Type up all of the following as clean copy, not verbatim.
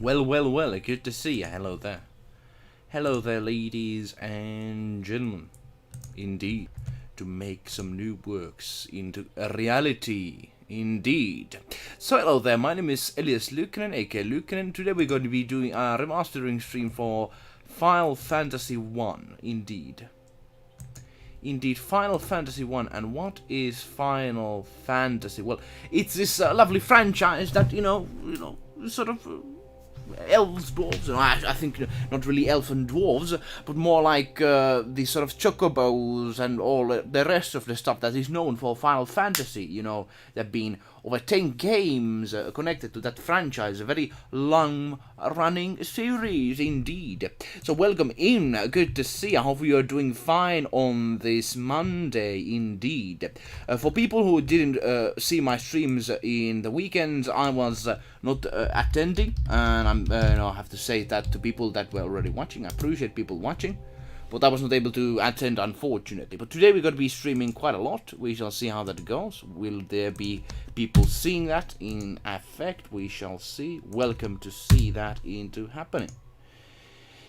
Well, well, well, good to see you. Hello there. Hello there, ladies and gentlemen. Indeed, to make some new works into a reality. Indeed. So, hello there, my name is eluukkanen, aka Eluukkanen. Today we're going to be doing a remastering stream for Final Fantasy 1. Indeed. Indeed, Final Fantasy 1. And what is Final Fantasy? Well, it's this lovely franchise that, sort of elves, dwarves, I think not really elves and dwarves, but more like the sort of chocobos and all the rest of the stuff that is known for Final Fantasy. There have been over 10 games connected to that franchise, a very long-running series indeed. So welcome in, good to see you. I hope you are doing fine on this Monday indeed. For people who didn't see my streams in the weekends, I was not attending, and I have to say that to people that were already watching. I appreciate people watching, but I was not able to attend, unfortunately. But today we're going to be streaming quite a lot. We shall see how that goes. Will there be people seeing that in effect? We shall see. Welcome to see that into happening.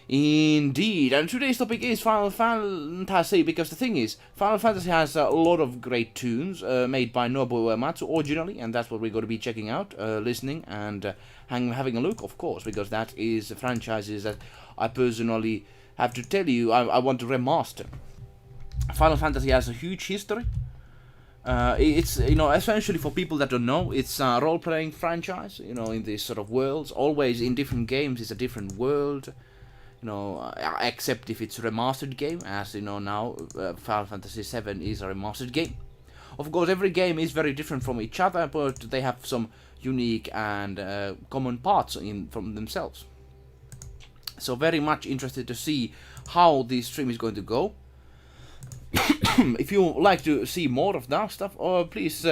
Indeed, and today's topic is Final Fantasy, because the thing is, Final Fantasy has a lot of great tunes made by Nobuo Uematsu originally, and that's what we're going to be checking out, listening, and having a look, of course, because that is the franchises that I personally have to tell you I want to remaster. Final Fantasy has a huge history. It's, essentially, for people that don't know, it's a role-playing franchise, in these sort of worlds. Always in different games, it's a different world. Except if it's a remastered game, as now Final Fantasy VII is a remastered game. Of course, every game is very different from each other, but they have some unique and common parts from themselves. So very much interested to see how this stream is going to go. If you like to see more of that stuff, please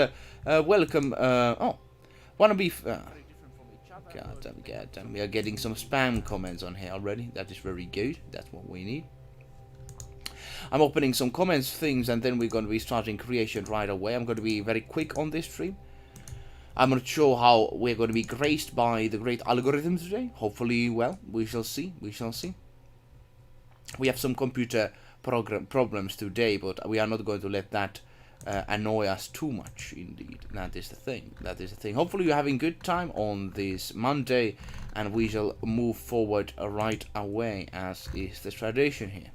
welcome. Wanna be? God damn, we are getting some spam comments on here already. That is very good. That's what we need. I'm opening some comments things, and then we're going to be starting creation right away. I'm going to be very quick on this stream. I'm not sure how we're going to be graced by the great algorithm today. Hopefully, well, we shall see. We shall see. We have some computer problems today, but we are not going to let that annoy us too much. Indeed, that is the thing. That is the thing. Hopefully you're having good time on this Monday, and we shall move forward right away, as is the tradition here.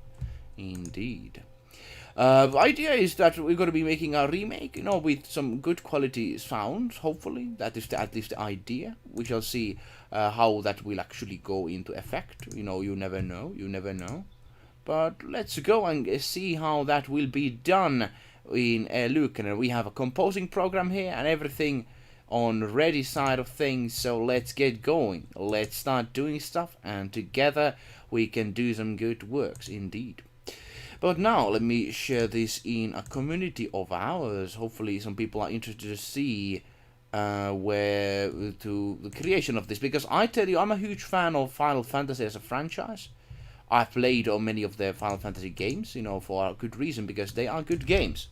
Indeed. The idea is that we're going to be making a remake, with some good quality sounds. Hopefully, that is at least the idea. We shall see how that will actually go into effect. You never know. You never know. But let's go and see how that will be done. In eluukkanen, we have a composing program here and everything on the ready side of things, so let's get going. Let's start doing stuff, and together we can do some good works indeed. But now let me share this in a community of ours. Hopefully some people are interested to see where to the creation of this, because I tell you, I'm a huge fan of Final Fantasy as a franchise. I've played on many of the Final Fantasy games, for a good reason, because they are good games.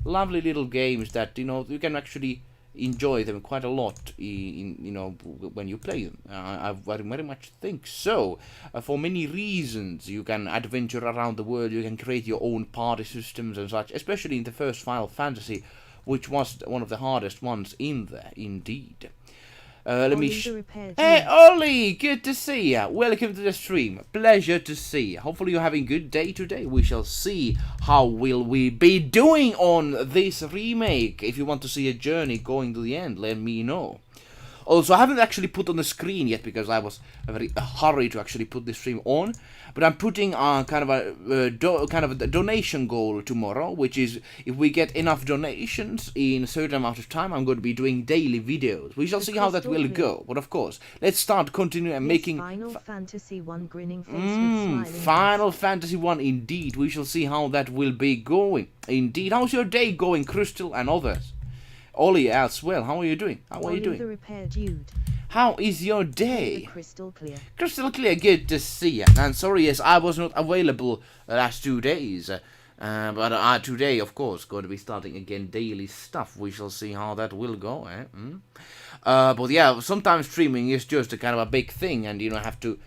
Lovely little games that, you can actually enjoy them quite a lot, when you play them. I very much think so. For many reasons, you can adventure around the world, you can create your own party systems and such, especially in the first Final Fantasy, which was one of the hardest ones in there, indeed. Let me. Hey, Ollie! Good to see ya. Welcome to the stream. Pleasure to see ya. Hopefully you're having a good day today. We shall see how will we be doing on this remake. If you want to see a journey going to the end, let me know. Also, I haven't actually put on the screen yet because I was very hurried to actually put this stream on. But I'm putting kind of a donation goal tomorrow, which is if we get enough donations in a certain amount of time, I'm going to be doing daily videos. We shall see how that will go. But of course, let's start continuing and making Final Fantasy 1 grinning face with smiling Final Fantasy 1 indeed. We shall see how that will be going. Indeed. How's your day going, Crystal and others? Ollie as well. How are you doing? How are you doing? The repair dude. How is your day? Crystal clear. Crystal clear, good to see you. And sorry, yes, I was not available the last 2 days. But today, of course, going to be starting again daily stuff. We shall see how that will go. But yeah, sometimes streaming is just a kind of a big thing, and you have to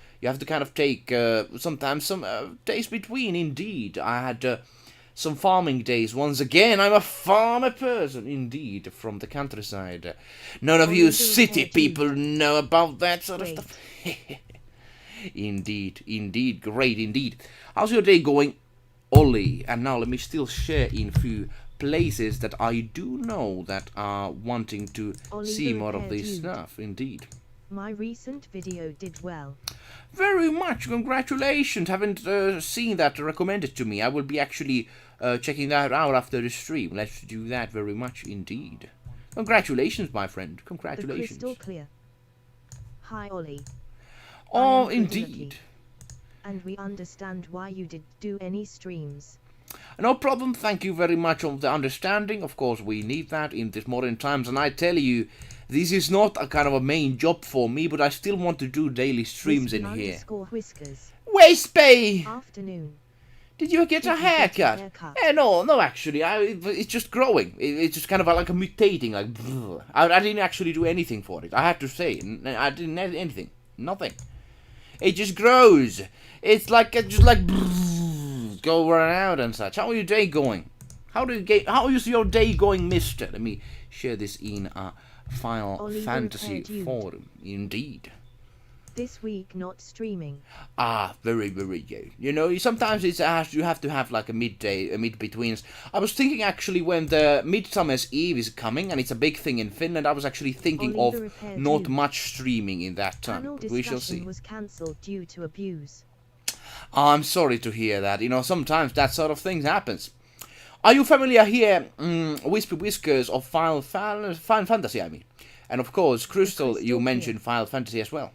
kind of take sometimes some days between. Indeed, I had some farming days. Once again, I'm a farmer person, indeed, from the countryside. None of you city people know about that sort of stuff. Indeed, great indeed. How's your day going, Ollie? And now let me still share in few places that I do know that are wanting to see more of this stuff. Indeed. My recent video did well. Very much, congratulations. Haven't seen that recommended to me. I will be actually checking that out after the stream. Let's do that very much indeed. Congratulations, my friend. Congratulations. The crystal clear. Hi, Ollie. Oh, indeed. And we understand why you did do any streams. No problem. Thank you very much for the understanding. Of course, we need that in these modern times. And I tell you, this is not a kind of a main job for me, but I still want to do daily streams in here. Waste Afternoon. Did you get a haircut? No, actually, it's just growing. It's just kind of like a mutating, like, I didn't actually do anything for it. I have to say, I didn't do anything. Nothing. It just grows. It's like, go around and such. How are your day going? How is your day going, mister? Let me share this in a Final Fantasy forum. Indeed. This week not streaming. Very good. You know, sometimes you have to have like a midday, a mid-betweens. I was thinking actually when the Midsummer's Eve is coming, and it's a big thing in Finland, I was actually thinking of not much streaming in that time. We shall see. Was cancelled due to abuse. I'm sorry to hear that. You know, sometimes that sort of thing happens. Are you familiar here, Wispy Whiskers of Final Fantasy, I mean? And of course, Crystal, you mentioned Final Fantasy as well.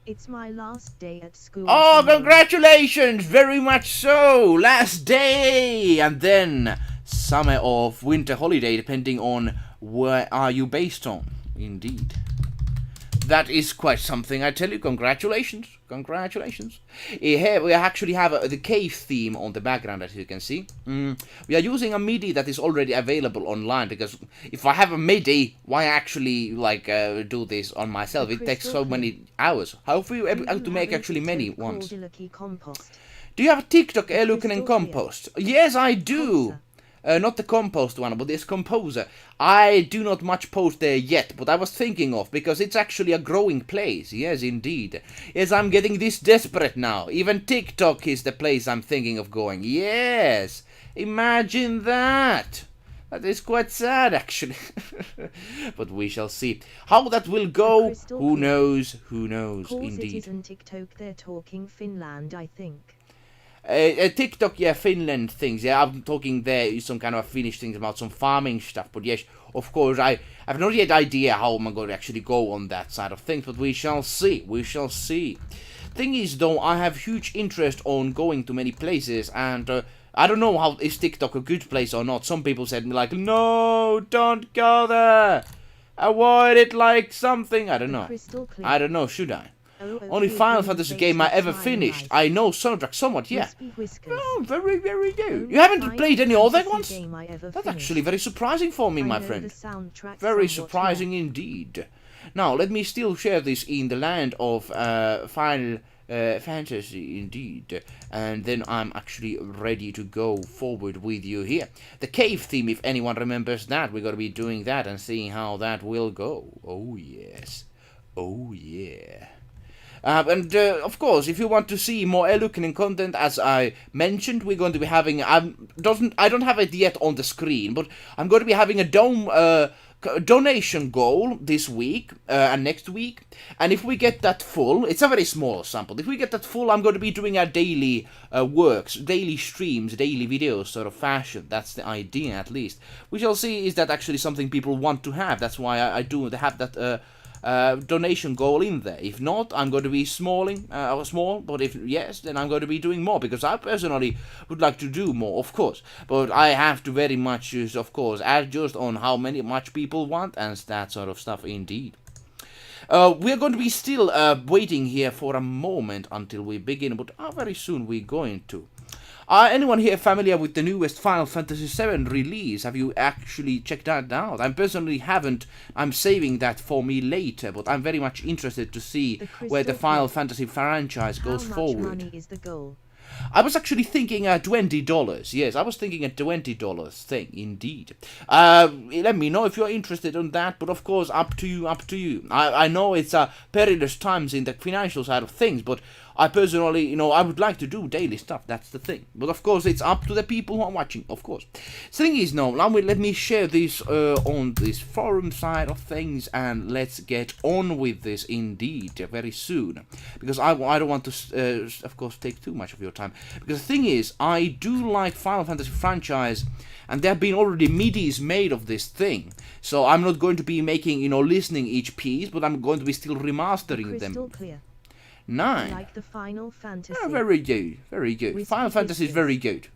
It's my last day at school. Oh, congratulations! Very much so! Last day! And then summer or winter holiday, depending on where are you based on. Indeed. That is quite something, I tell you. Congratulations. Congratulations. Here we actually have the cave theme on the background, as you can see. We are using a MIDI that is already available online, because if I have a MIDI, why actually do this on myself? It takes so many hours. How are you able to make actually many ones? Do you have a TikTok, eluukkanen compost? Yes, I do. Not the compost one, but this composer. I do not much post there yet, but I was thinking of, because it's actually a growing place. Yes, indeed. Yes, I'm getting this desperate now. Even TikTok is the place I'm thinking of going. Yes, imagine that. That is quite sad, actually. But we shall see. How that will go, who knows, indeed. It isn't TikTok, they're talking Finland, I think. TikTok, yeah, Finland things. Yeah, I'm talking there some kind of Finnish things about some farming stuff. But yes, of course, I have not yet idea how I'm going to actually go on that side of things. But we shall see. We shall see. Thing is, though, I have huge interest on going to many places, and I don't know how is TikTok a good place or not. Some people said me like, no, don't go there. Avoid it like something. I don't know. I don't know. Should I? Only Final Fantasy game I ever finished. I know soundtrack somewhat, yeah. Oh, very good. You haven't played any other ones? That's actually very surprising for me, my friend. Very surprising indeed. Now, let me still share this in the land of Final Fantasy, indeed. And then I'm actually ready to go forward with you here. The cave theme, if anyone remembers that, we're going to be doing that and seeing how that will go. Oh, yes. Oh, yeah. Of course, if you want to see more eluukkanen content, as I mentioned, we're going to be having... I don't have it yet on the screen, but I'm going to be having a donation goal this week and next week. And if we get that full, it's a very small sample. If we get that full, I'm going to be doing our daily works, daily streams, daily videos sort of fashion. That's the idea, at least. We shall see, is that actually something people want to have. That's why I do have that... donation goal in there. If not, I'm going to be small, but if yes, then I'm going to be doing more, because I personally would like to do more, of course. But I have to very much, of course, adjust on how much people want and that sort of stuff, indeed. We're going to be still waiting here for a moment until we begin, but very soon we're going to. Anyone here familiar with the newest Final Fantasy VII release? Have you actually checked that out? I personally haven't. I'm saving that for me later, but I'm very much interested to see where the Final Fantasy franchise goes forward. How much money is the goal? I was actually thinking $20. Yes, I was thinking a $20 thing, indeed. Let me know if you're interested in that, but of course, up to you, up to you. I know it's perilous times in the financial side of things, but I personally, I would like to do daily stuff, that's the thing. But of course, it's up to the people who are watching, of course. The thing is, now let me share this on this forum side of things, and let's get on with this indeed very soon. Because I don't want to, of course, take too much of your time. Because the thing is, I do like Final Fantasy franchise, and there have been already MIDIs made of this thing. So I'm not going to be making, listening each piece, but I'm going to be still remastering them. Clear. 9. Like the Final Fantasy. Oh, very good, very good. With Final Fantasy is biscuits. very good.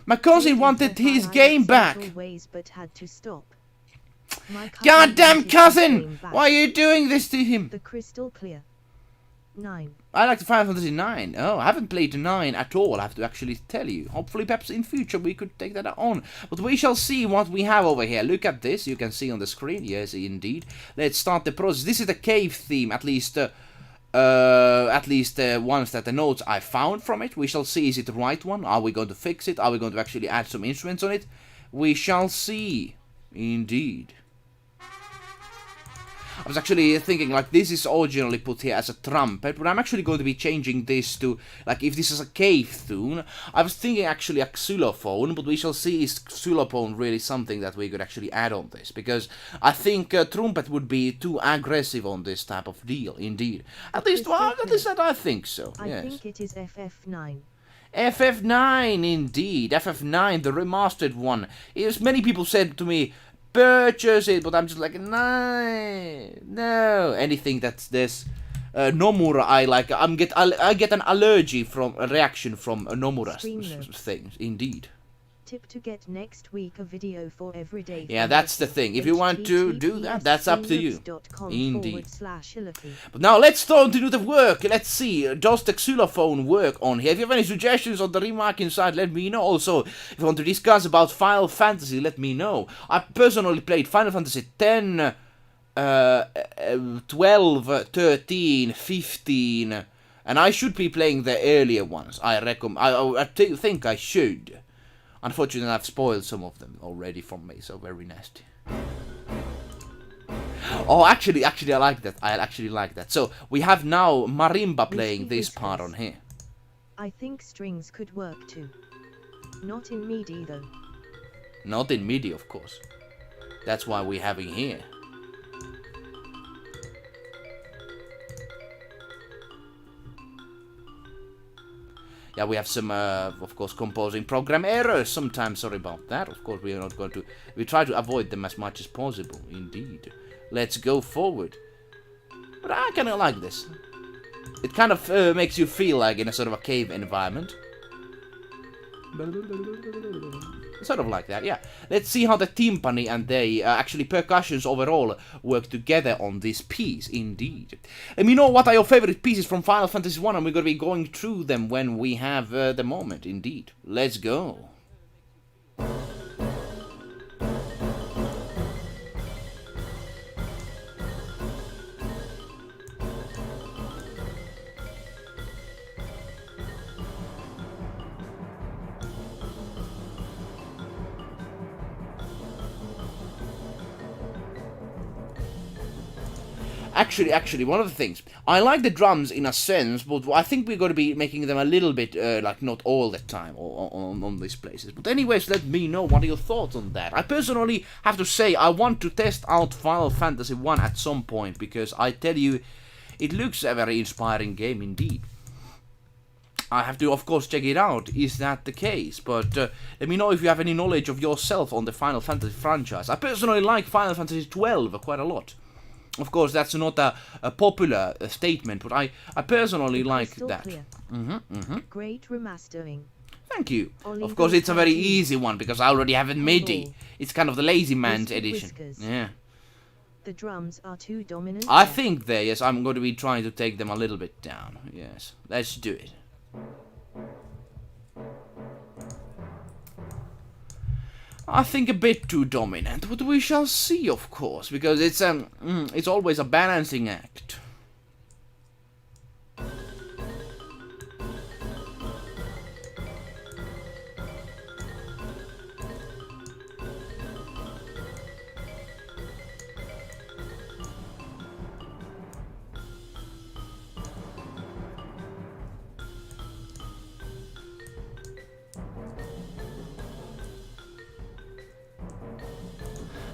My cousin wanted his game back. Ways, but had to stop. Goddamn cousin! Why are you doing this to him? The crystal clear. 9. I like the Final Fantasy 9. Oh, I haven't played 9 at all, I have to actually tell you. Hopefully, perhaps in future we could take that on. But we shall see what we have over here. Look at this, you can see on the screen. Yes, indeed. Let's start the process. This is the cave theme, at least ones that the notes I found from it. We shall see, is it the right one? Are we going to fix it? Are we going to actually add some instruments on it? We shall see. Indeed. I was actually thinking, like, this is originally put here as a trumpet, but I'm actually going to be changing this to, like, if this is a cave tune, I was thinking actually a xylophone, but we shall see, is xylophone really something that we could actually add on this, because I think trumpet would be too aggressive on this type of deal, indeed. At least that I think so, yes. I think it is FF9. FF9, indeed, FF9, the remastered one. Yes, many people said to me, purchase it, but I'm just like, no. Anything that's this Nomura, I like. I get an allergy from a reaction from Nomura's things. Indeed. Tip to get next week a video for everyday. Yeah, that's the thing. If you want to do that, that's up to you. Indeed. But now let's start to do the work. Let's see. Does the xylophone work on here? If you have any suggestions on the Remake inside, let me know. Also, if you want to discuss about Final Fantasy, let me know. I personally played Final Fantasy 10, 12, 13, 15, and I should be playing the earlier ones. I think I should. Unfortunately, I've spoiled some of them already from me, so very nasty. Oh, actually, I like that. I actually like that. So, we have now marimba playing this part on here. I think strings could work too. Not in MIDI, though. Not in MIDI, of course. That's why we're having here. Yeah, we have some, of course, composing program errors sometimes. Sorry about that. Of course, we are not going to... We try to avoid them as much as possible, indeed. Let's go forward. But I kind of like this. It kind of makes you feel like in a sort of a cave environment. Sort of like that, yeah. Let's see how the timpani and the actually percussions overall work together on this piece, indeed. Let me know what are your favorite pieces from Final Fantasy 1, and we're going to be going through them when we have the moment, indeed. Let's go. Actually, one of the things, I like the drums in a sense, but I think we're going to be making them a little bit, like, not all the time on these places. But anyways, let me know what are your thoughts on that. I personally have to say, I want to test out Final Fantasy 1 at some point, because I tell you, it looks a very inspiring game indeed. I have to, of course, check it out. Is that the case? But let me know if you have any knowledge of yourself on the Final Fantasy franchise. I personally like Final Fantasy 12 quite a lot. Of course, that's not a popular statement, but I personally like that. Great remastering. Thank you. Of course, it's a very easy one, because I already have it MIDI. It's kind of the lazy man's edition. Yeah. The drums are too dominant. I think they, yes, I'm going to be trying to take them a little bit down. Yes, let's do it. I think a bit too dominant, but we shall see, of course, because it's always a balancing act.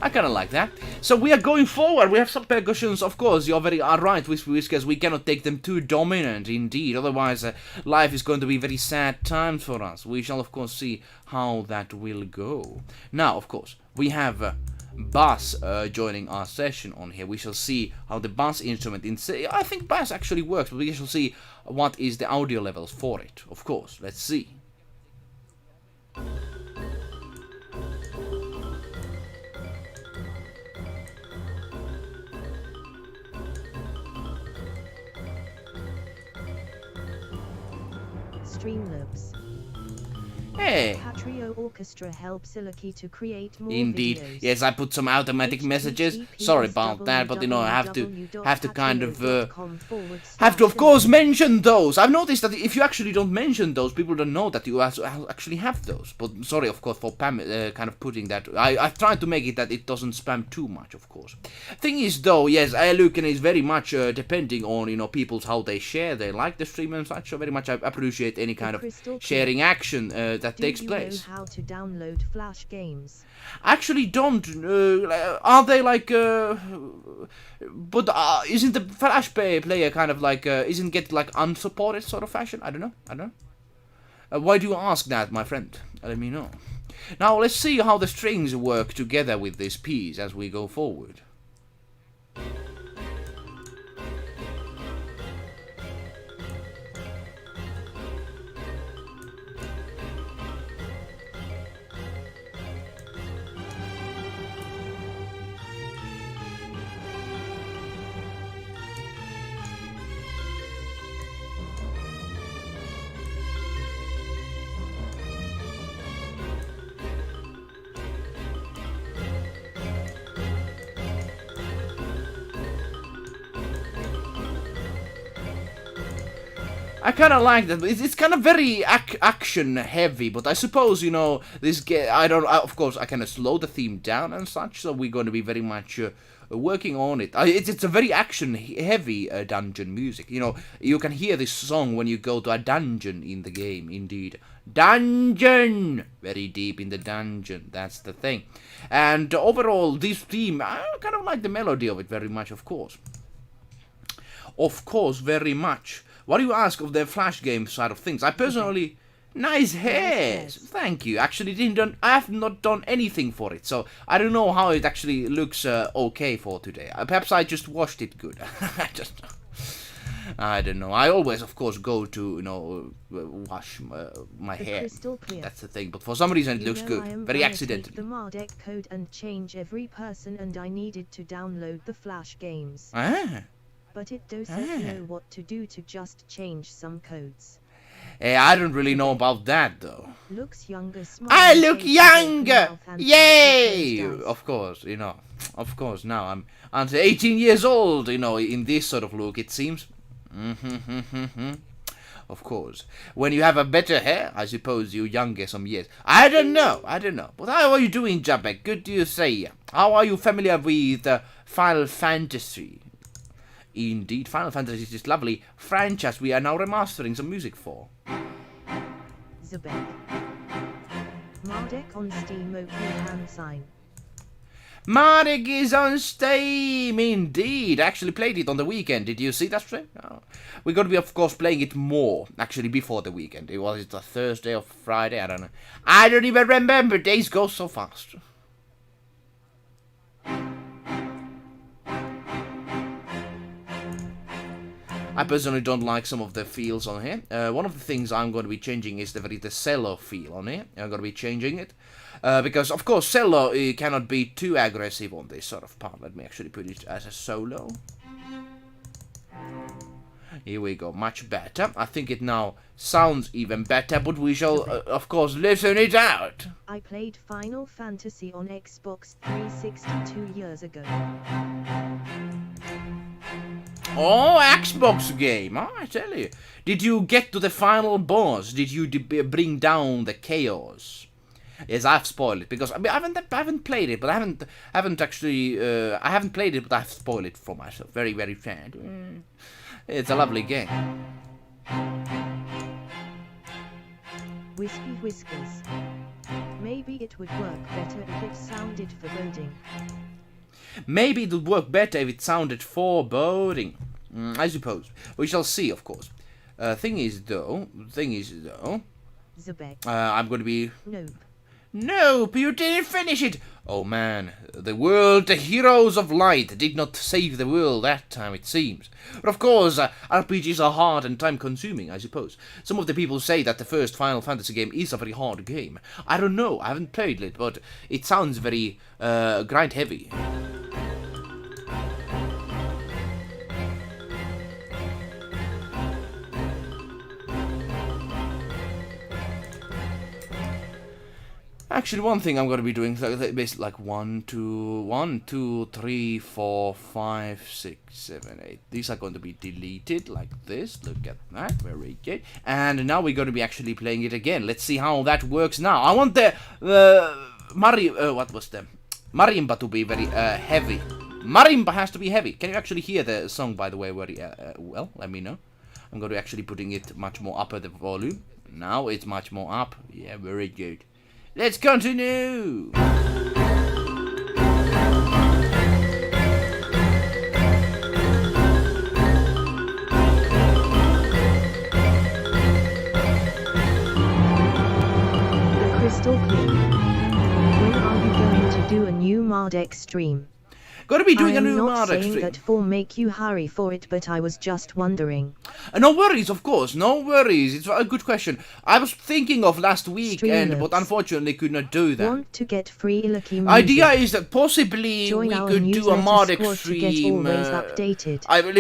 I kind of like that. So we are going forward. We have some percussions, of course. You're very right, Whiskers. We cannot take them too dominant, indeed. Otherwise, life is going to be very sad times for us. We shall, of course, see how that will go. Now, of course, we have bass joining our session on here. We shall see how the bass instrument... I think bass actually works, but we shall see what is the audio levels for it. Of course, let's see. Streamlabs. Hey. Patrio Orchestra helps Iluukki to create more Indeed. videos. Yes, I put some automatic messages. Sorry about that, but you know, I have to kind of of course mention those. I've noticed that if you actually don't mention those, people don't know that you actually have those. But sorry, of course, for kind of putting that. I've tried to make it that it doesn't spam too much, of course. Thing is, though, yes, eluukkanen is very much depending on, you know, people's how they share, they like the stream and such. So very much I appreciate any kind of sharing action that takes place. Do you know how to download Flash games? Actually don't. Are they like... but isn't the Flash player kind of like... isn't get like unsupported sort of fashion? I don't know. Why do you ask that, my friend? Let me know. Now let's see how the strings work together with this piece as we go forward. I kind of like that. It's kind of very action heavy, but I suppose, you know, this game. Of course, I kind of slow the theme down and such, so we're going to be very much working on it. It's a very action heavy dungeon music. You know, you can hear this song when you go to a dungeon in the game. Indeed, dungeon, very deep in the dungeon. That's the thing. And overall, this theme, I kind of like the melody of it very much. Of course, very much. What do you ask of the Flash game side of things? I personally... Nice hairs! Thank you. Actually, I have not done anything for it, so I don't know how it actually looks okay for today. Perhaps I just washed it good. I don't know. I always, of course, go to, you know, wash my hair. That's the thing. But for some reason, it looks good. Very accidental. The Mardek code and change every person, and I needed to download the Flash games. Ah. But it doesn't know what to do to just change some codes. I don't really know about that, though. Looks younger, I look younger! Yay! Of course, you know. Of course, now I'm 18 years old, you know, in this sort of look, it seems. Of course. When you have a better hair, I suppose you're younger some years. I don't know. But how are you doing, Jabek? Good to you say. How are you familiar with Final Fantasy? Indeed, Final Fantasy is this lovely franchise we are now remastering some music for. Zabek. Mardek on Steam, OK hand sign. Mardek is on Steam, indeed. I actually played it on the weekend. Did you see that stream? No. We're going to be, of course, playing it more, actually, before the weekend. Was it a Thursday or Friday? I don't know. I don't even remember. Days go so fast. I personally don't like some of the feels on here. One of the things I'm going to be changing is the cello feel on here. I'm going to be changing it. Because, of course, cello cannot be too aggressive on this sort of part. Let me actually put it as a solo. Here we go, much better. I think it now sounds even better, but we shall, of course, listen it out. I played Final Fantasy on Xbox 360 2 years ago. Oh, Xbox game, I tell you. Did you get to the final boss? Did you bring down the chaos? Yes, I've spoiled it because I mean, I haven't played it, but I haven't actually I haven't played it, but I've spoiled it for myself. Very, very sad. It's a lovely game. Whiskey Whiskers. Maybe it would work better if it sounded foreboding. Maybe it would work better if it sounded foreboding. I suppose. We shall see, of course. Thing is though, Zebek. I'm going to be... Nope. Nope, you didn't finish it! Oh man, the world, the heroes of light did not save the world that time, it seems. But of course, RPGs are hard and time-consuming, I suppose. Some of the people say that the first Final Fantasy game is a very hard game. I don't know, I haven't played it, but it sounds very grind-heavy. Actually, one thing I'm going to be doing is like 1, 2, 3, 4, 5, 6, 7, 8. These are going to be deleted like this. Look at that. Very good. And now we're going to be actually playing it again. Let's see how that works now. I want the marimba to be very heavy. Marimba has to be heavy. Can you actually hear the song, by the way, very well? Let me know. I'm going to actually putting it much more up at the volume. Now it's much more up. Yeah, very good. Let's continue! The Crystal Queen. When are you going to do a new Mardek stream? Gotta be doing a new Mardek stream. I'm not saying that for make you hurry for it, but I was just wondering. No worries, of course, no worries. It's a good question. I was thinking of last weekend, but unfortunately could not do that. Want to get free Lucky music? Idea is that possibly Join we our could do a Mardek stream.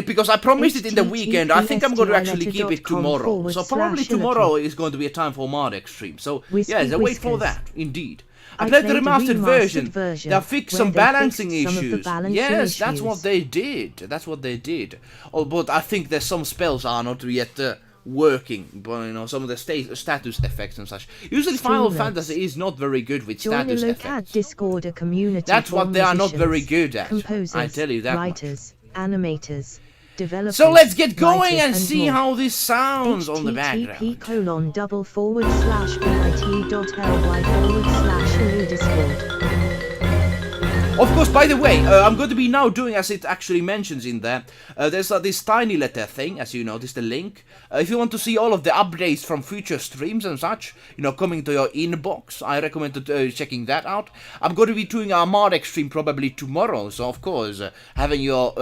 Because I promised it in the weekend. I think I'm going to actually keep it tomorrow. So probably tomorrow is going to be a time for Mardek stream. So yes, wait for that, indeed. I played the remastered version. They fixed some balancing issues. Yes, that's what they did. That's what they did. Oh, but I think there's some spells are not yet working. But you know, some of the status effects and such. Usually, Final Fantasy is not very good with status effects. Discord, a community. That's what they are not very good at. Composers, I tell you that. Writers, animators. So let's get going and see how this sounds on the background. http://bit.ly/discord. Of course, by the way, I'm going to be now doing, as it actually mentions in there, there's this tiny letter thing, as you notice, the link. If you want to see all of the updates from future streams and such, you know, coming to your inbox, I recommend checking that out. I'm going to be doing a Mardek stream probably tomorrow, so of course, having your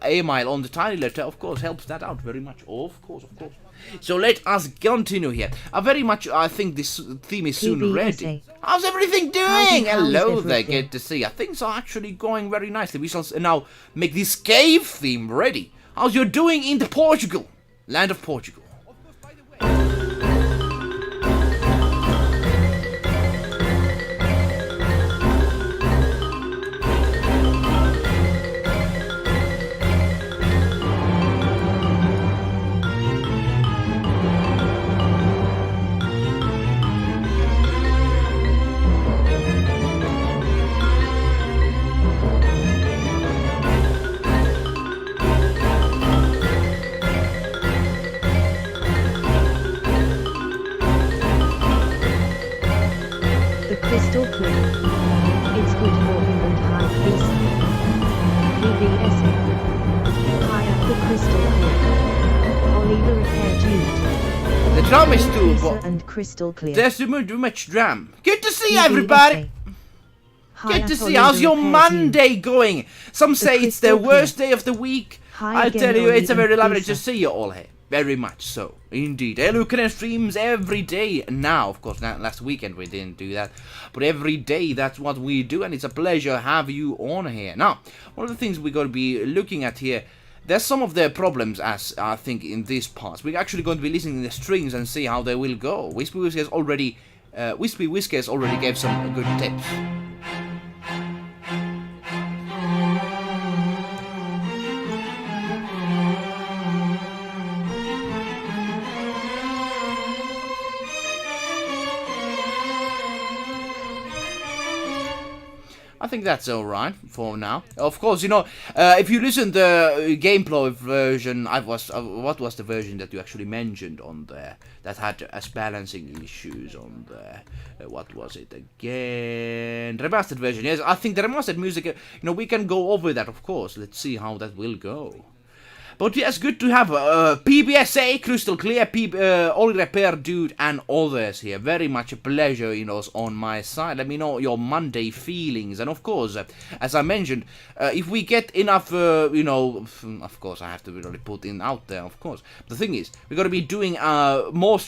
email on the tiny letter, of course, helps that out very much. Of course, of course. So let us continue here. I think this theme is soon ready. How's everything doing? Hello there, good to see you. Things are actually going very nicely. We shall now make this cave theme ready. How's you doing in the Portugal? Land of Portugal. And crystal clear. There's too much drum. Good to see you, everybody. Good to see you. How's your Monday going? Some say it's the worst day of the week. I tell you, it's a very lovely to see you all here. Very much so, indeed. eluukkanen streams every day now. Of course, last weekend we didn't do that, but every day that's what we do, and it's a pleasure to have you on here. Now, one of the things we're going to be looking at here there's some of the problems, as I think, in these parts. We're actually going to be listening to the strings and see how they will go. Wispy Whiskers already gave some good tips. I think that's alright for now. Of course, you know, if you listen to the gameplay version, what was the version that you actually mentioned on there that had as balancing issues on there? What was it again? Remastered version. Yes, I think the remastered music. You know, we can go over that, of course. Let's see how that will go. But yes, good to have PBSA, Crystal Clear, All Repair Dude, and others here. Very much a pleasure, you know, on my side. Let me know your Monday feelings. And of course, as I mentioned, if we get enough, you know, of course, I have to really put in out there, of course. The thing is, we're going to be doing more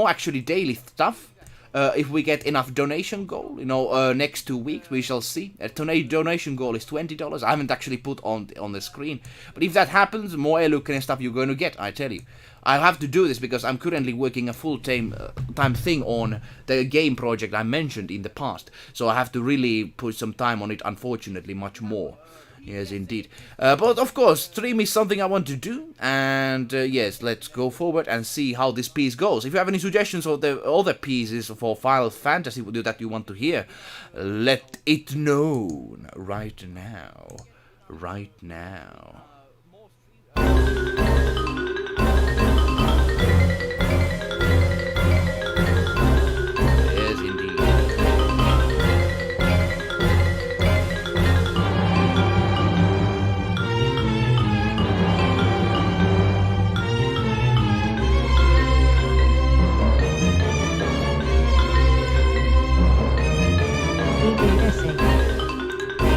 actually daily stuff. If we get enough donation goal, you know, next 2 weeks, we shall see. A donation goal is $20. I haven't actually put on the screen. But if that happens, more eluukkanen stuff you're going to get, I tell you. I have to do this because I'm currently working a full-time thing on the game project I mentioned in the past. So I have to really put some time on it, unfortunately, much more. Yes, indeed. But of course, stream is something I want to do, and yes, let's go forward and see how this piece goes. If you have any suggestions of the other pieces for Final Fantasy that you want to hear, let it know right now. Right now. Yes, indeed.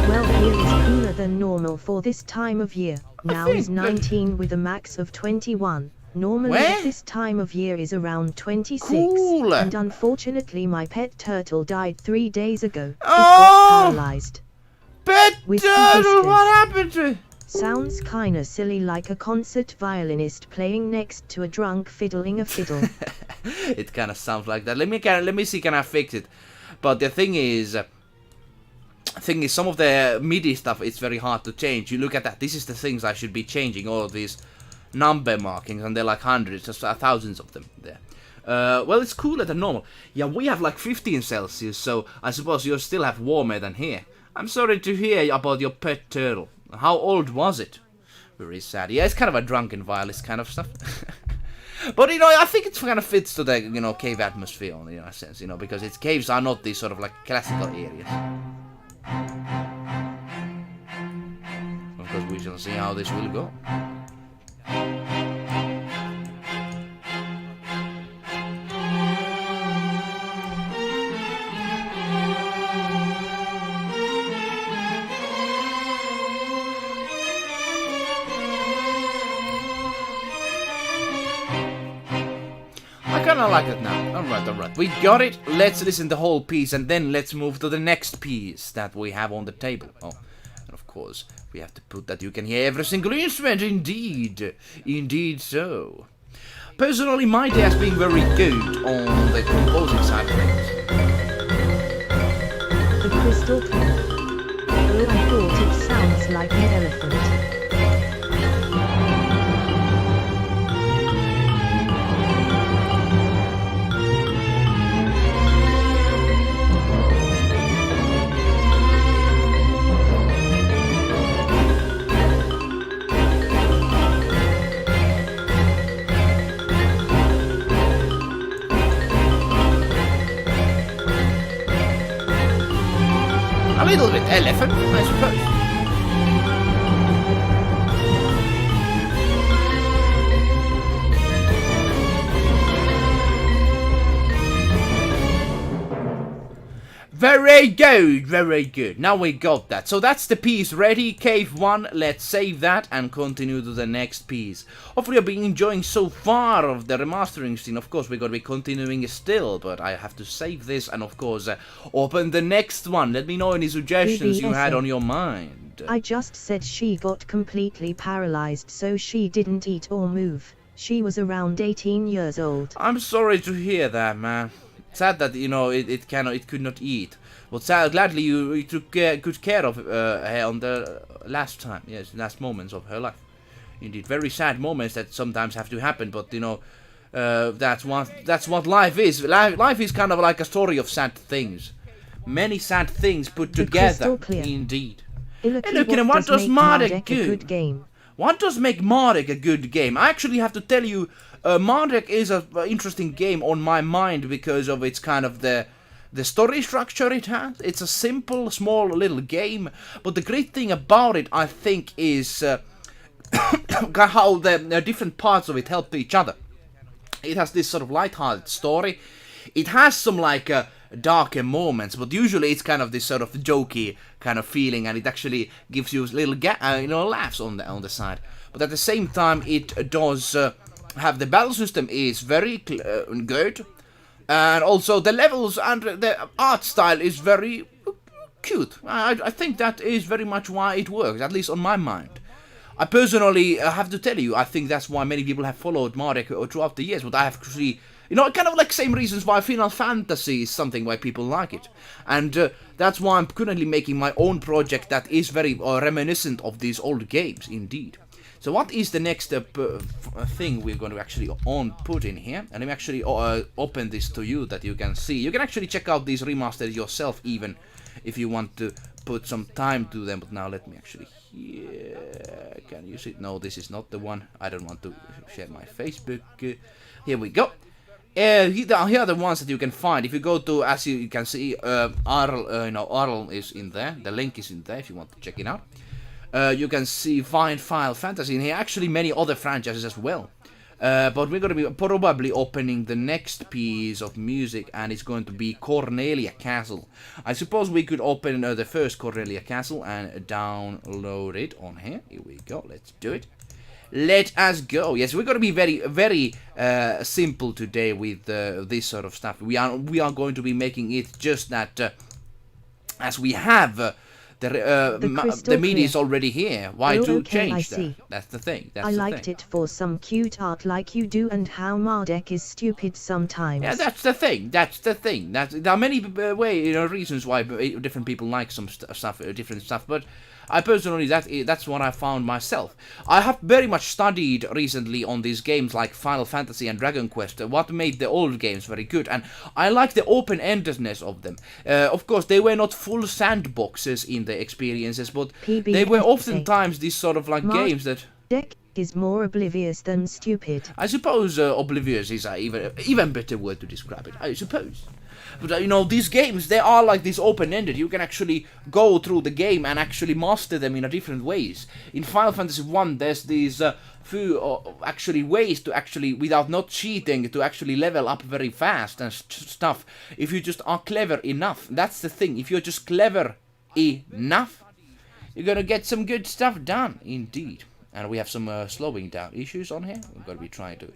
Well, here is cooler than normal for this time of year. Now is 19 with a max of 21. Normally at this time of year is around 26. Cool. And unfortunately my pet turtle died 3 days ago. It got paralyzed. Pet turtle, what happened to it? Sounds kinda silly, like a concert violinist playing next to a drunk fiddling a fiddle. It kinda sounds like that. Let me see, can I fix it? But the thing is, some of the MIDI stuff, it's very hard to change. You look at that, this is the things I should be changing, all of these number markings, and they're like hundreds, thousands of them there. Well, it's cooler than normal. Yeah, we have like 15 Celsius, so I suppose you still have warmer than here. I'm sorry to hear about your pet turtle. How old was it? Very sad. Yeah, it's kind of a drunken violinist kind of stuff. But, you know, I think it kind of fits to the, you know, cave atmosphere, in a sense, you know, because its caves are not these sort of like classical areas. Of course, we shall see how this will go. I kinda like it now. Alright. We got it. Let's listen to the whole piece and then let's move to the next piece that we have on the table. Oh, and of course, we have to put that you can hear every single instrument. Indeed. Indeed so. Personally, my day has been very good on the composing side of things. The crystal clear. Oh, I thought it sounds like an elephant. A little bit elephant, I suppose. Very good, very good. Now we got that. So that's the piece ready. Cave 1, let's save that and continue to the next piece. Hopefully you've been enjoying so far of the remastering scene. Of course, we're going to be continuing still, but I have to save this and of course open the next one. Let me know any suggestions you had on your mind. I just said she got completely paralyzed, so she didn't eat or move. She was around 18 years old. I'm sorry to hear that, man. Sad that it could not eat. But gladly you took good care of her on the last moments of her life. Indeed, very sad moments that sometimes have to happen. But that's what life is. Life is kind of like a story of sad things. Many sad things put together. Indeed. Eluukkanen, what does Mardek a good game? What does make Mardek a good game? I actually have to tell you, Mardek is an interesting game on my mind because of its kind of the story structure it has. It's a simple, small, little game, but the great thing about it, I think, is how the different parts of it help each other. It has this sort of light-hearted story. It has some darker moments, but usually it's kind of this sort of jokey kind of feeling, and it actually gives you little laughs on the side. But at the same time, it does have the battle system is very good, and also the levels and the art style is very cute. I think that is very much why it works, at least on my mind. I personally have to tell you, I think that's why many people have followed Mardek throughout the years, but I have to see, kind of like same reasons why Final Fantasy is something why people like it. And that's why I'm currently making my own project that is very reminiscent of these old games, indeed. So what is the next thing we're going to actually put in here? And let me actually open this to you that you can see. You can actually check out these remasters yourself even if you want to put some time to them. But now let me actually can you see? No, this is not the one. I don't want to share my Facebook. Here we go. Here are the ones that you can find. If you go to, as you can see, Arl is in there. The link is in there if you want to check it out. You can see Final Fantasy in here. Actually, many other franchises as well. But we're going to be probably opening the next piece of music, and it's going to be Cornelia Castle. I suppose we could open the first Cornelia Castle and download it on here. Here we go. Let's do it. Let us go. Yes, we're going to be very, very simple today with this sort of stuff. We are going to be making it just that as we have the media is already here. Why to change that? That's the thing. I liked it for some cute art like you do, and how Mardek is stupid sometimes. Yeah, that's the thing. There are many reasons why different people like some stuff, different stuff, but I personally, that's what I found myself. I have very much studied recently on these games like Final Fantasy and Dragon Quest, what made the old games very good, and I like the open-endedness of them. Of course, they were not full sandboxes in the experiences, but they were oftentimes these sort of games that... Deck is more oblivious than stupid. I suppose oblivious is an even better word to describe it, I suppose. But these games, they are like this open-ended. You can actually go through the game and actually master them in different ways. In Final Fantasy 1, there's these few actually ways to actually, without not cheating, to actually level up very fast and stuff. If you just are clever enough. That's the thing. If you're just clever enough, you're gonna get some good stuff done, indeed. And we have some slowing down issues on here. We're gonna be trying to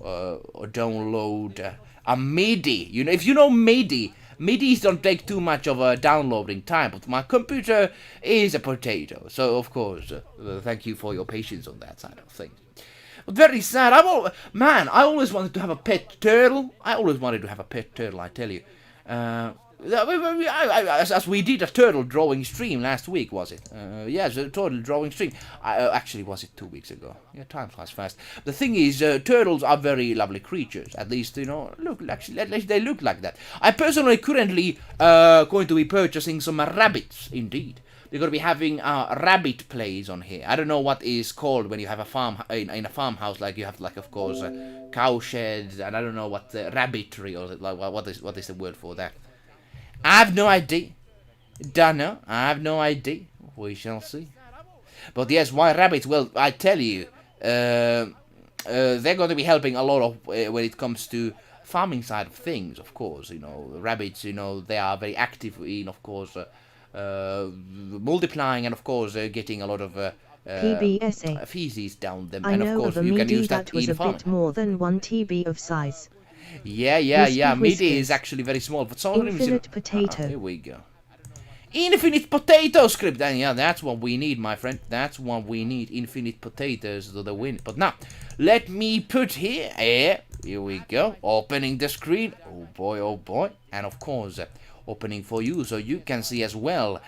download a MIDI. If you know MIDI, MIDIs don't take too much of a downloading time, but my computer is a potato. So, of course, thank you for your patience on that side of things. But very sad. I always wanted to have a pet turtle. I tell you. As we did a turtle drawing stream last week, was it? Yes, a turtle drawing stream. Actually, was it 2 weeks ago? Yeah, time flies fast. The thing is, turtles are very lovely creatures. At least, at least they look like that. I personally currently going to be purchasing some rabbits, indeed. We're going to be having rabbit plays on here. I don't know what is called when you have a farm in a farmhouse, like you have, of course, cow sheds, and I don't know what the rabbitry or what is the word for that. I have no idea. Don't know. I have no idea. We shall see. But yes, why rabbits? Well, I tell you, they're going to be helping a lot of when it comes to farming side of things. Of course, rabbits. They are very active in, of course, multiplying and of course getting a lot of PBSA feces down them. I and of know course of a you can MIDI use that was in a farming. bit more than 1 TB of size. Yeah. MIDI is actually very small. But so Infinite potato. here we go. Infinite potato script. And yeah, that's what we need, my friend. That's what we need. Infinite potatoes to the win. But now, let me put here. Here we go. Opening the screen. Oh boy, oh boy. And of course, opening for you so you can see as well.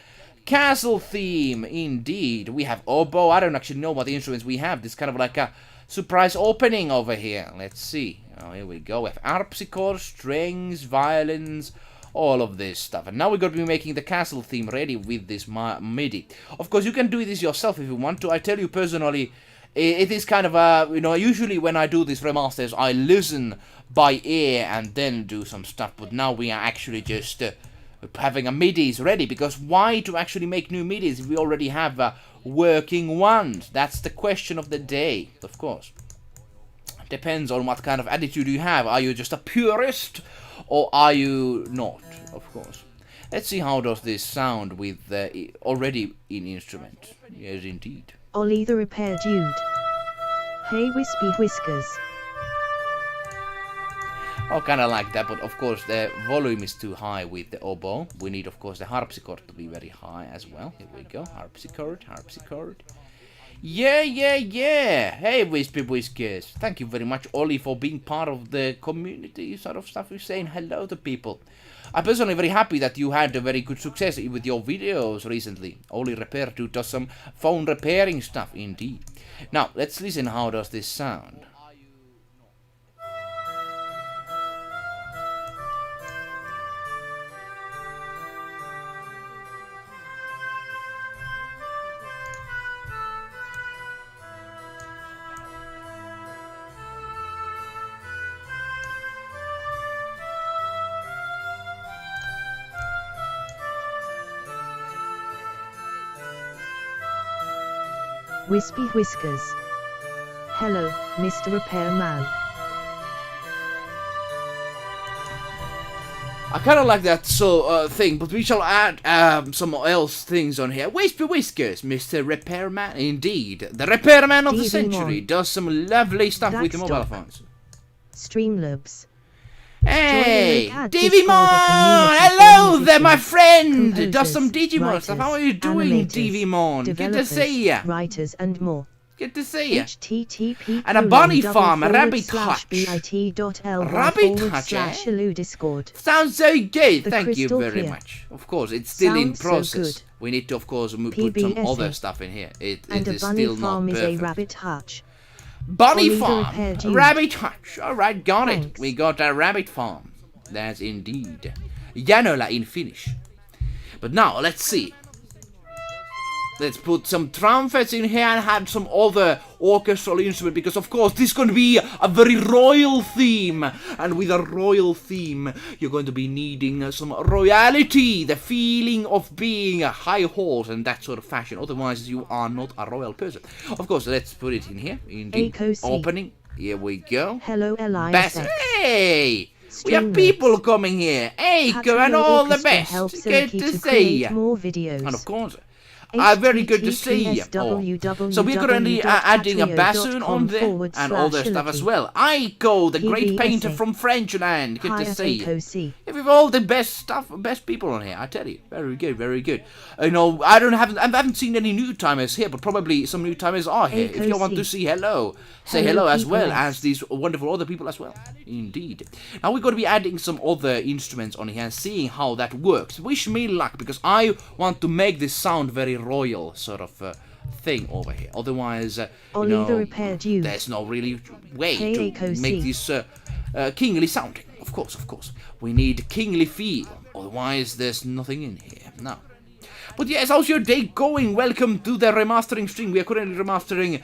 Castle theme, indeed. We have oboe. I don't actually know what instruments we have. This kind of like a surprise opening over here. Let's see. Oh, here we go. We have harpsichord, strings, violins, all of this stuff. And now we're going to be making the castle theme ready with this MIDI. Of course, you can do this yourself if you want to. I tell you personally, it is kind of a, you know, usually when I do these remasters, I listen by ear and then do some stuff. But now we are actually just having a MIDIs ready, because why to actually make new MIDIs if we already have working ones? That's the question of the day, of course. Depends on what kind of attitude you have. Are you just a purist, or are you not? Of course. Let's see how does this sound with already in instrument. Yes, indeed. Ollie the repair dude. Hey Wispy Whiskers. Oh, kind of like that, but of course the volume is too high with the oboe. We need, of course, the harpsichord to be very high as well. Here we go. Harpsichord, harpsichord. Yeah. Hey, Wispy Whiskers. Thank you very much, Ollie, for being part of the community sort of stuff. You're saying hello to people. I'm personally very happy that you had a very good success with your videos recently. Ollie Repair Dude does some phone repairing stuff, indeed. Now, let's listen how does this sound. Wispy Whiskers. Hello, Mr. Repairman. I kind of like that thing, but we shall add some else things on here. Wispy Whiskers, Mr. Repairman, indeed. The Repairman of the century does some lovely stuff with the mobile phones. Streamlabs. Hey, Digimon! Hello there, my friend! Does some Digimon stuff. How are you doing, Digimon? Good to see ya. Writers and more. Good to see ya. HTTP And a bunny farm, a rabbit hutch. Rabbit hutch, Discord. Sounds so good. The Thank you very clear. much. Of course, it's still in Sounds so process. good. We need to, of course, put some other stuff in here. It And a is bunny still not farm is perfect. a rabbit hutch. Bunny Ollie the farm, repair dude. rabbit hutch. Alright, got it. Thanks. We got a rabbit farm. That's indeed Janola in Finnish. But now, let's see. Let's put some trumpets in here and have some other orchestral instrument, because of course this is going to be a very royal theme, and with a royal theme you're going to be needing some royalty, the feeling of being a high horse and that sort of fashion, otherwise you are not a royal person. Of course, let's put it in here, indeed. Opening, here we go. Hello, Elias. Hey! We have people coming here. Eiko and all the best. Good to see you. More videos. And of course, very good to see you. So we're currently adding a bassoon on there and all that stuff as well. Eiko, the great painter from Frenchland. Good to see you. Yeah, we've all the best stuff, best people on here. I tell you, very good, very good. You know, I haven't seen any new timers here, but probably some new timers are here. If you want to say hello, say hello as well as these wonderful other people as well. Indeed. Now we're going to be adding some other instruments on here and seeing how that works. Wish me luck, because I want to make this sound very royal sort of thing over here. Otherwise, you know, there's no really way to make this kingly sounding. Of course. We need kingly feel. Otherwise, there's nothing in here. No. But yes, how's your day going? Welcome to the remastering stream. We are currently remastering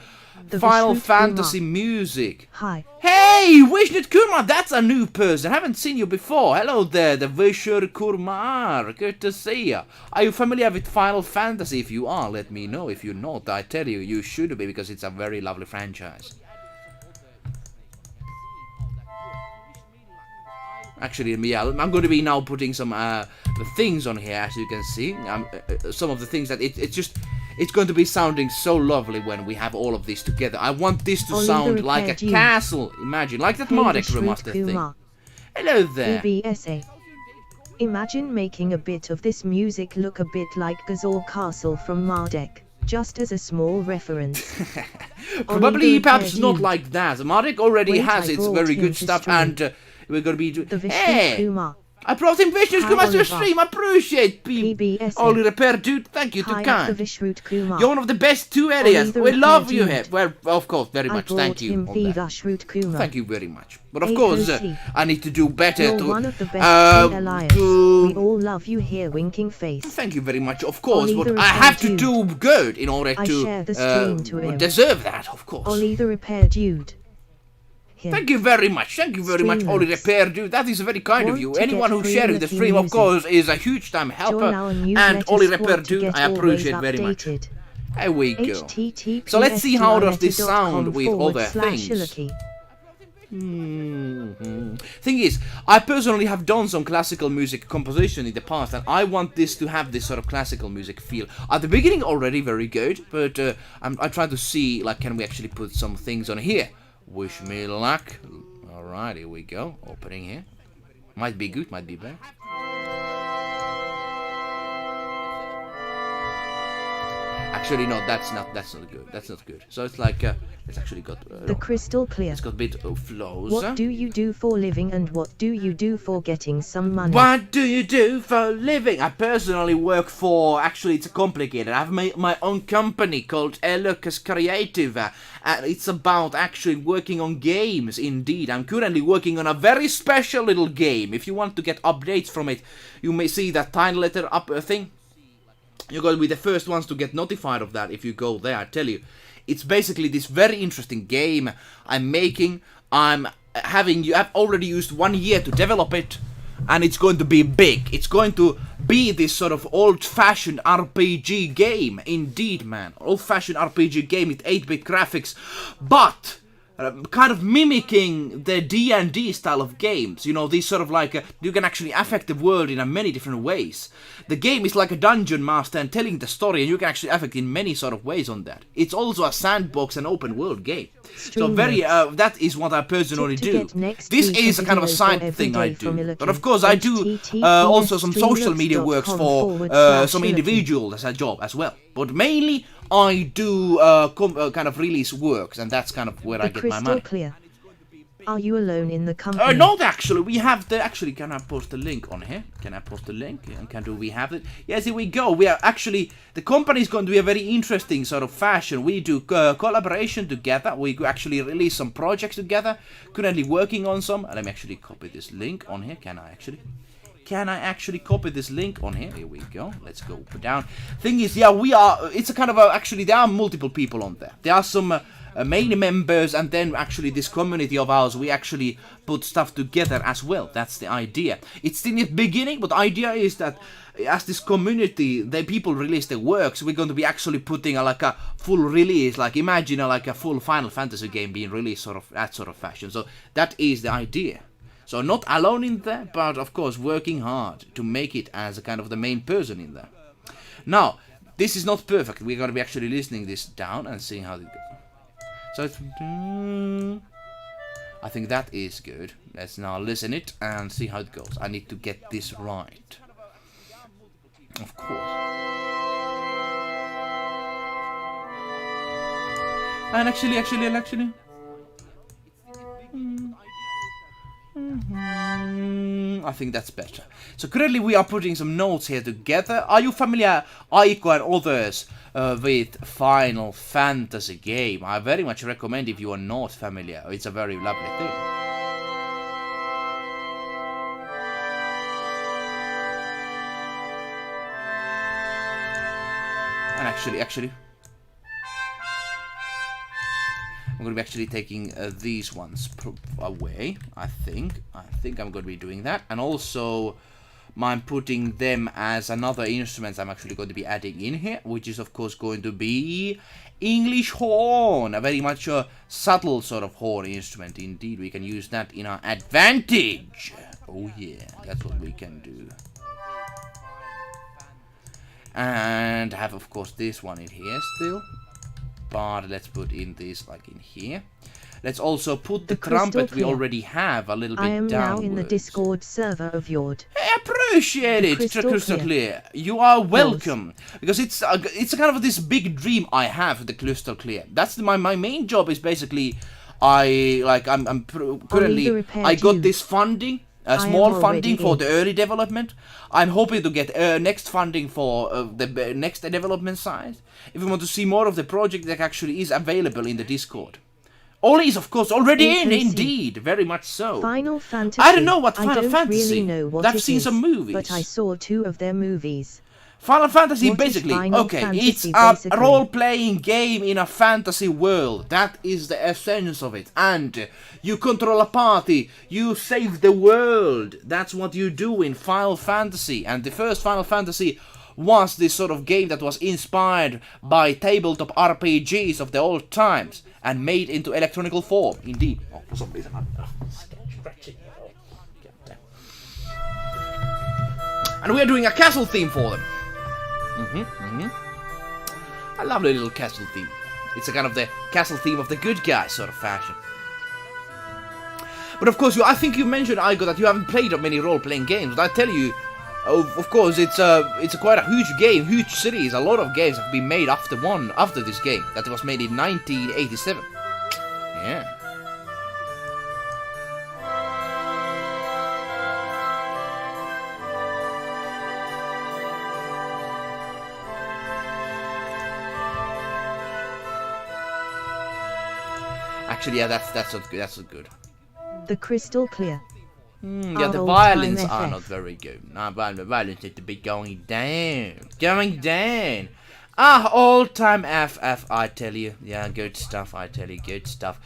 Final Fantasy music. Hi. Hey, Vishnut Kurmar, that's a new person. Haven't seen you before. Hello there, the Vishur Kurmar. Good to see you. Are you familiar with Final Fantasy? If you are, let me know. If you're not, I tell you, you should be, because it's a very lovely franchise. Actually, yeah, I'm going to be now putting some the things on here, as you can see. Some of the things that it's going to be sounding so lovely when we have all of this together. I want this to sound like a castle. Imagine, like that Mardek remaster thing. Hello there. Imagine making a bit of this music look a bit like Gazor Castle from Mardek, just as a small reference. Probably perhaps not like that. Mardek already has its very good stuff, stream. and we're gonna be doing. The Vishnu Hey! Kumar. I brought him Vishnu Kumar to the stream. I appreciate PBS. Only Repair Dude. Thank you, too Hi, kind. the Vishrut Kumar. You're one of the best 2 areas. Only the We love Repair you Dude. here. Well, of course, very much. Thank you. Him on that. Vishrut Kumar. Thank you very much. But of course, I need to do better. You're to, one of the best in Alliance. to... We all love you here, winking face. Thank you very much, of course, Ollie but the I have to Repair do good in order I share the to stream to him. deserve that, of course. Ollie the Repair Dude. Him. Thank you very much. Thank you very much, Streamers. Ollie Repair Dude. That is very kind of Want you. to Anyone get who's free sharing the Lucky stream, of music? course, is a huge time helper. Join our And newsletter Ollie squad Repair to Dude, get I appreciate always very much. updated. There we go. https So let's see how does this sound with other /Lucky. Thing is, I personally have done some classical music composition in the past, and I want this to have this sort of classical music feel. At the beginning, already very good, but I try to see, like, can we actually put some things on here? Wish me luck. Alright, here we go. Opening here. Might be good, might be bad. Actually, no, that's not good. That's not good. So it's like, it's actually got... The crystal clear. It's got a bit of flows. What do you do for living and what do you do for getting some money? What do you do for a living? I personally work for... Actually, it's complicated. I have my own company called eluukkanen Creative. And it's about actually working on games, indeed. I'm currently working on a very special little game. If you want to get updates from it, you may see that tiny letter up thing. You're going to be the first ones to get notified of that if you go there, I tell you. It's basically this very interesting game I'm making. I've already used 1 year to develop it, and it's going to be big. It's going to be this sort of old-fashioned RPG game. Indeed, man. Old-fashioned RPG game with 8-bit graphics, but kind of mimicking the D&D style of games. You know, these sort of like, you can actually affect the world in many different ways. The game is like a dungeon master and telling the story, and you can actually affect in many sort of ways on that. It's also a sandbox and open world game. So very, that is what I personally do. This is a kind of a side thing I do. But of course I do also some social media works for some individuals as a job as well. But mainly I do kind of release works, and that's kind of where I get my money. Clear. Are you alone in the company? Not actually. We have the... Actually, can I post the link on here? Can I post the link? And do we have it? Yes, here we go. We are actually... The company is going to be a very interesting sort of fashion. We do collaboration together. We actually release some projects together. Currently working on some. Let me actually copy this link on here. Can I actually copy this link on here? Here we go. Let's go down. Thing is, yeah, we are... It's a kind of a... Actually, there are multiple people on there. There are some... main members, and then actually this community of ours, we actually put stuff together as well. That's the idea. It's in the beginning, but the idea is that as this community, the people release their works, we're going to be actually putting like a full release, like imagine like a full Final Fantasy game being released, sort of that sort of fashion. So that is the idea. So not alone in there, but of course working hard to make it as a kind of the main person in there. Now, this is not perfect. We're going to be actually listening this down and seeing how it goes. So it's... I think that is good. Let's now listen it and see how it goes. I need to get this right. Of course. And actually... I think that's better. So currently we are putting some notes here together. Are you familiar, Aiko and others, with Final Fantasy game? I very much recommend if you are not familiar. It's a very lovely thing. And actually... I'm going to be actually taking these ones away, I think. I'm going to be doing that. And also, I'm putting them as another instrument I'm actually going to be adding in here, which is, of course, going to be English horn. A very much subtle sort of horn instrument, indeed. We can use that in our advantage. Oh, yeah, that's what we can do. And have, of course, this one in here still. But let's put in this like in here. let's also put the Crystal trumpet we Clear. already have a little bit I am downwards. now in the Discord server of Yord. I appreciate it, Crystal Clear. You are welcome. Because it's kind of this big dream I have with the Crystal Clear. That's my main job is basically, I'm currently, I got this funding, small funding for the early development. I'm hoping to get next funding for the next development side. If you want to see more of the project that actually is available in the Discord. Oli is, of course, already in, indeed, very much so. Final Fantasy. I don't know what Final I don't Fantasy. really know what I've it seen is, some movies. but I saw 2 of their movies. Final Fantasy, What is basically, Final okay, Fantasy, it's a basically? role-playing game in a fantasy world. That is the essence of it. And you control a party, you save the world. That's what you do in Final Fantasy. And the first Final Fantasy was this sort of game that was inspired by tabletop RPGs of the old times and made into electronical form. Indeed. Oh, for some reason I'm scratching. And we are doing a castle theme for them. A lovely little castle theme. It's a kind of the castle theme of the good guy sort of fashion. But of course, I think you mentioned, Aiko, that you haven't played many role-playing games. But I tell you, of course, it's quite a huge game, huge series. A lot of games have been made after this game that was made in 1987. Yeah. Actually, yeah, that's not good. The Crystal Clear. Yeah, the violins are not very good. No, violins need to be going down. Going down. All-time FF, I tell you. Yeah, good stuff, I tell you, good stuff.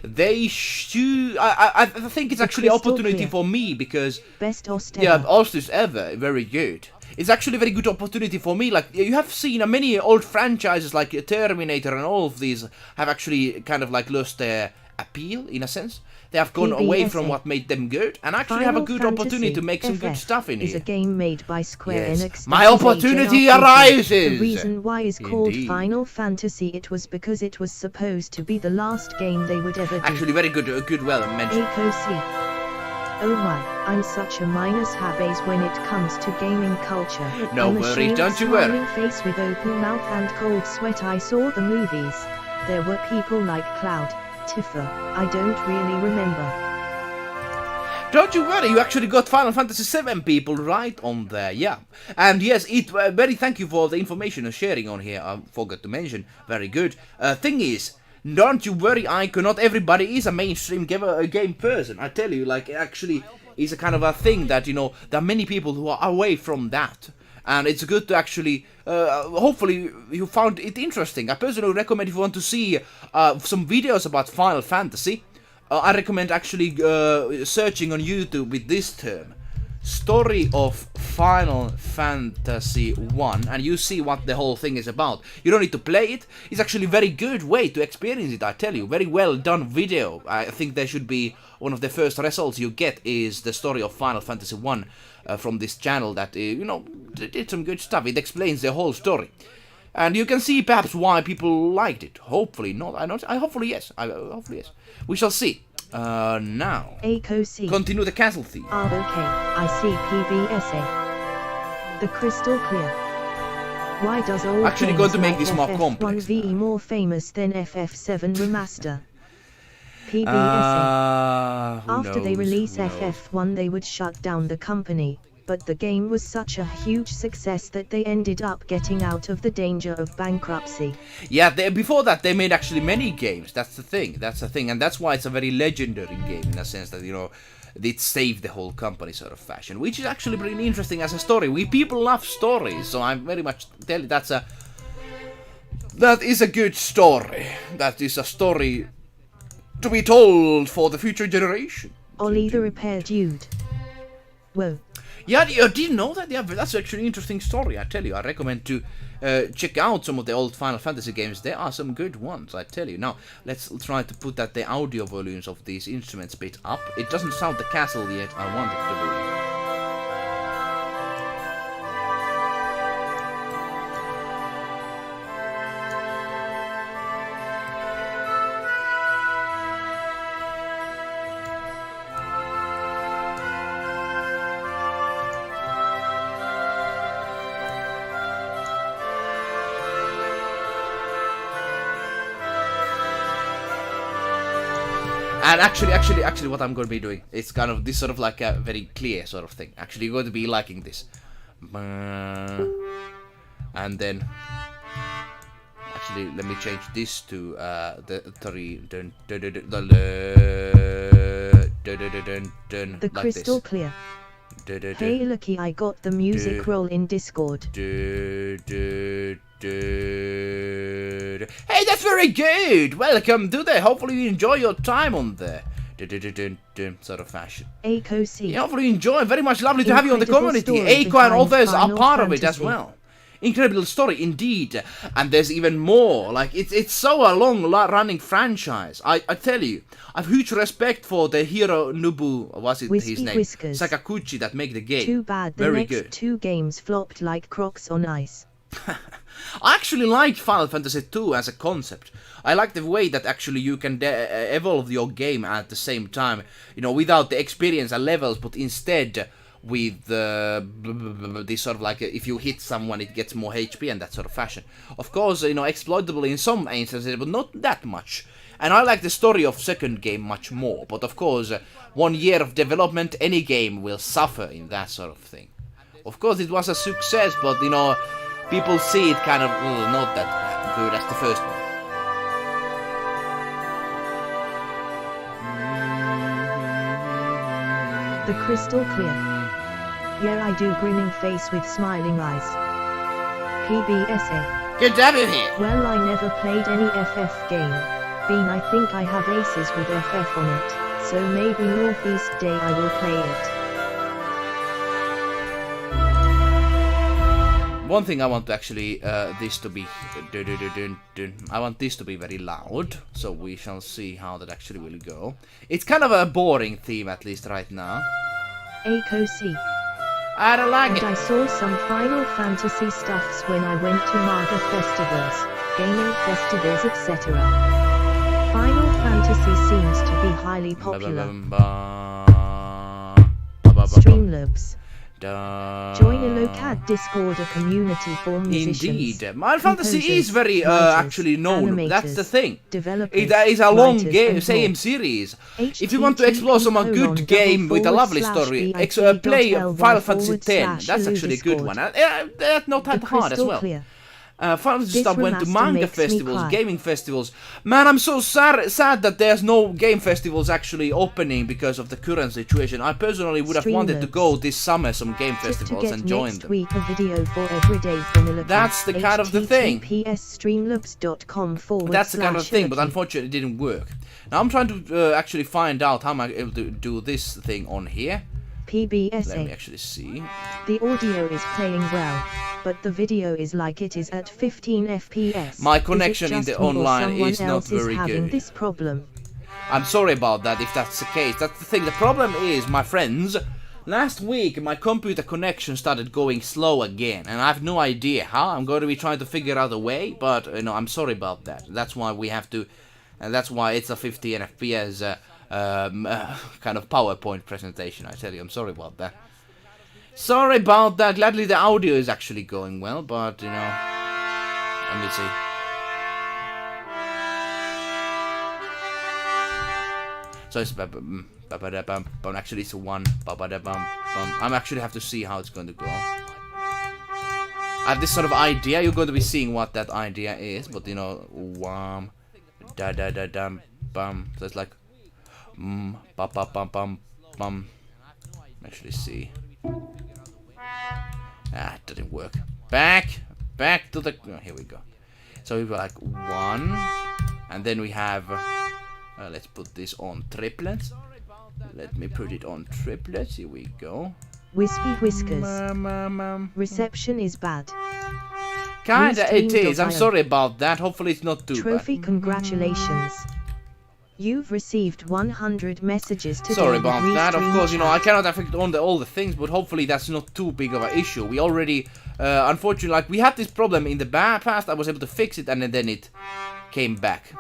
They should... I think it's actually an opportunity for me, because... Best host ever. Yeah, hostess ever. Very good. It's actually a very good opportunity for me. Like, you have seen many old franchises like Terminator and all of these have actually kind of like lost their appeal, in a sense. They have gone away from what made them good, and actually have a good opportunity to make some good stuff in here. Is a game made by Square Enix. My opportunity arises! The reason why is called Final Fantasy. It was because it was supposed to be the last game they would ever do. Actually, very good, well mentioned. Oh my, I'm such a minus habes when it comes to gaming culture. No worries, don't you worry. Face with open mouth and cold sweat. I saw the movies. There were people like Cloud, Tifa, I don't really remember. Don't you worry, you actually got Final Fantasy VII people right on there, yeah. And yes, very thank you for the information and sharing on here, I forgot to mention, very good. Thing is, don't you worry, Aiko, not everybody is a mainstream game person. I tell you, like, actually, it's a kind of a thing that, you know, there are many people who are away from that. And it's good to actually, hopefully you found it interesting. I personally recommend if you want to see some videos about Final Fantasy, I recommend actually searching on YouTube with this term. Story of Final Fantasy 1, and you see what the whole thing is about. You don't need to play it. It's actually a very good way to experience it, I tell you. Very well done video. I think there should be one of the first results you get is the story of Final Fantasy 1 from this channel that, you know, did some good stuff. It explains the whole story. And you can see perhaps why people liked it. Hopefully not. Hopefully yes. Hopefully yes. We shall see. Now, continue the castle theme. Okay, I see PBSA. The Crystal Clear. Why does old actually going to make this more complex. FF1VE more famous than FF7 Remaster? PBSA. After they release FF1 they would shut down the company, but the game was such a huge success that they ended up getting out of the danger of bankruptcy. Yeah, before that they made actually many games, that's the thing, and that's why it's a very legendary game in a sense that, you know, it saved the whole company sort of fashion, which is actually pretty interesting as a story. We people love stories, so I'm very much tell you that is a good story. That is a story to be told for the future generation. Ollie the repair dude. Whoa. Yeah, you didn't know that? Yeah, that's actually an interesting story, I tell you. I recommend to check out some of the old Final Fantasy games. There are some good ones, I tell you. Now, let's try to put the audio volumes of these instruments a bit up. It doesn't sound the castle yet, I want it to be. And actually, what I'm going to be doing, it's kind of this sort of like a very clear sort of thing. Actually, you're going to be liking this. And then, actually, let me change this to the 3. The like crystal this. clear. Hey looky, I got the music roll in Discord. Hey, that's very good! Welcome to there. Hopefully you enjoy your time on there. Sort of fashion. Aiko C. Yeah, hopefully you enjoy. Very much lovely to have you on the community. Story Aiko and others are Final part of it as Fantasy. well. Incredible story indeed. And there's even more. Like, it's so a long-running franchise. I tell you, I have huge respect for the hero Nobuo, was it Whiskey his name? Whiskers. Sakaguchi that make the game. Too bad the Very next good. 2 games flopped like crocs on ice. I actually liked Final Fantasy II as a concept. I like the way that actually you can evolve your game at the same time, you know, without the experience and levels, but instead with this sort of like if you hit someone it gets more HP and that sort of fashion. Of course, you know, exploitable in some instances, but not that much. And I like the story of second game much more, but of course 1 year of development, any game will suffer in that sort of thing. Of course it was a success, but you know, people see it kind of not that good as the first one. The crystal clear. Yeah, I do, grinning face with smiling eyes. PBSA. Good to have you here. Well, I never played any FF game. Bean, I think I have aces with FF on it, so maybe Northeast Day I will play it. One thing I want to actually this to be I want this to be very loud, so we shall see how that actually will go. It's kind of a boring theme, at least right now. Aiko C. I don't like And it. I saw some Final Fantasy stuffs when I went to Maga festivals, gaming festivals, etc. Final Fantasy seems to be highly popular. Streamlabs. Join eluukkanen Discord, a community for musicians. Indeed, Final Fantasy is very writers, actually known. animators, That's the thing. developers, It is a long writers, game, and same more. series. If you want to explore some good game with a lovely story, play Final Fantasy X. That's actually a good one. That's not that hard as well. Clear. Final Fantasy This stuff went to remaster manga makes me festivals, cry. gaming festivals. Man, I'm so sad that there's no game festivals actually opening because of the current situation. I personally would have wanted to go this summer some game festivals and join next them. week a video for every day from eluukkanen. That's the kind of the thing. https://streamlabs.com/. That's the kind of thing, but unfortunately it didn't work. Now I'm trying to actually find out how am I able to do this thing on here. Let me PBSA. actually see. The audio is playing well, but the video is like it is at 15 FPS. My Is it connection in just the me or online someone is not else very having good. this problem? I'm sorry about that if that's the case. That's the thing. The problem is, my friends, last week my computer connection started going slow again, and I have no idea how. I'm going to be trying to figure out a way, but you know, I'm sorry about that. That's why we have to, and that's why it's a 15 FPS kind of PowerPoint presentation. I tell you, I'm sorry about that. Sorry about that. Gladly the audio is actually going well, but you know, let me see. So it's actually it's a 1. I'm actually have to see how it's going to go. I have this sort of idea. You're going to be seeing what that idea is, but you know, da da da dum bum. So it's like ba ba bum bum bum. Actually see. It didn't work. Back to the. Oh, here we go. So we were like 1, and then we have. Let's put this on triplets. Let me put it on triplets. Here we go. Wispy whiskers. Reception is bad. Kinda it is. I'm Restream.io. sorry about that. Hopefully it's not too Trophy, bad. congratulations. You've received 100 messages today. Sorry with about that. Of Restream course, you know, I chat. cannot affect all the things, but hopefully that's not too big of an issue. We already, unfortunately, like we had this problem in the past. I was able to fix it, and then it came back.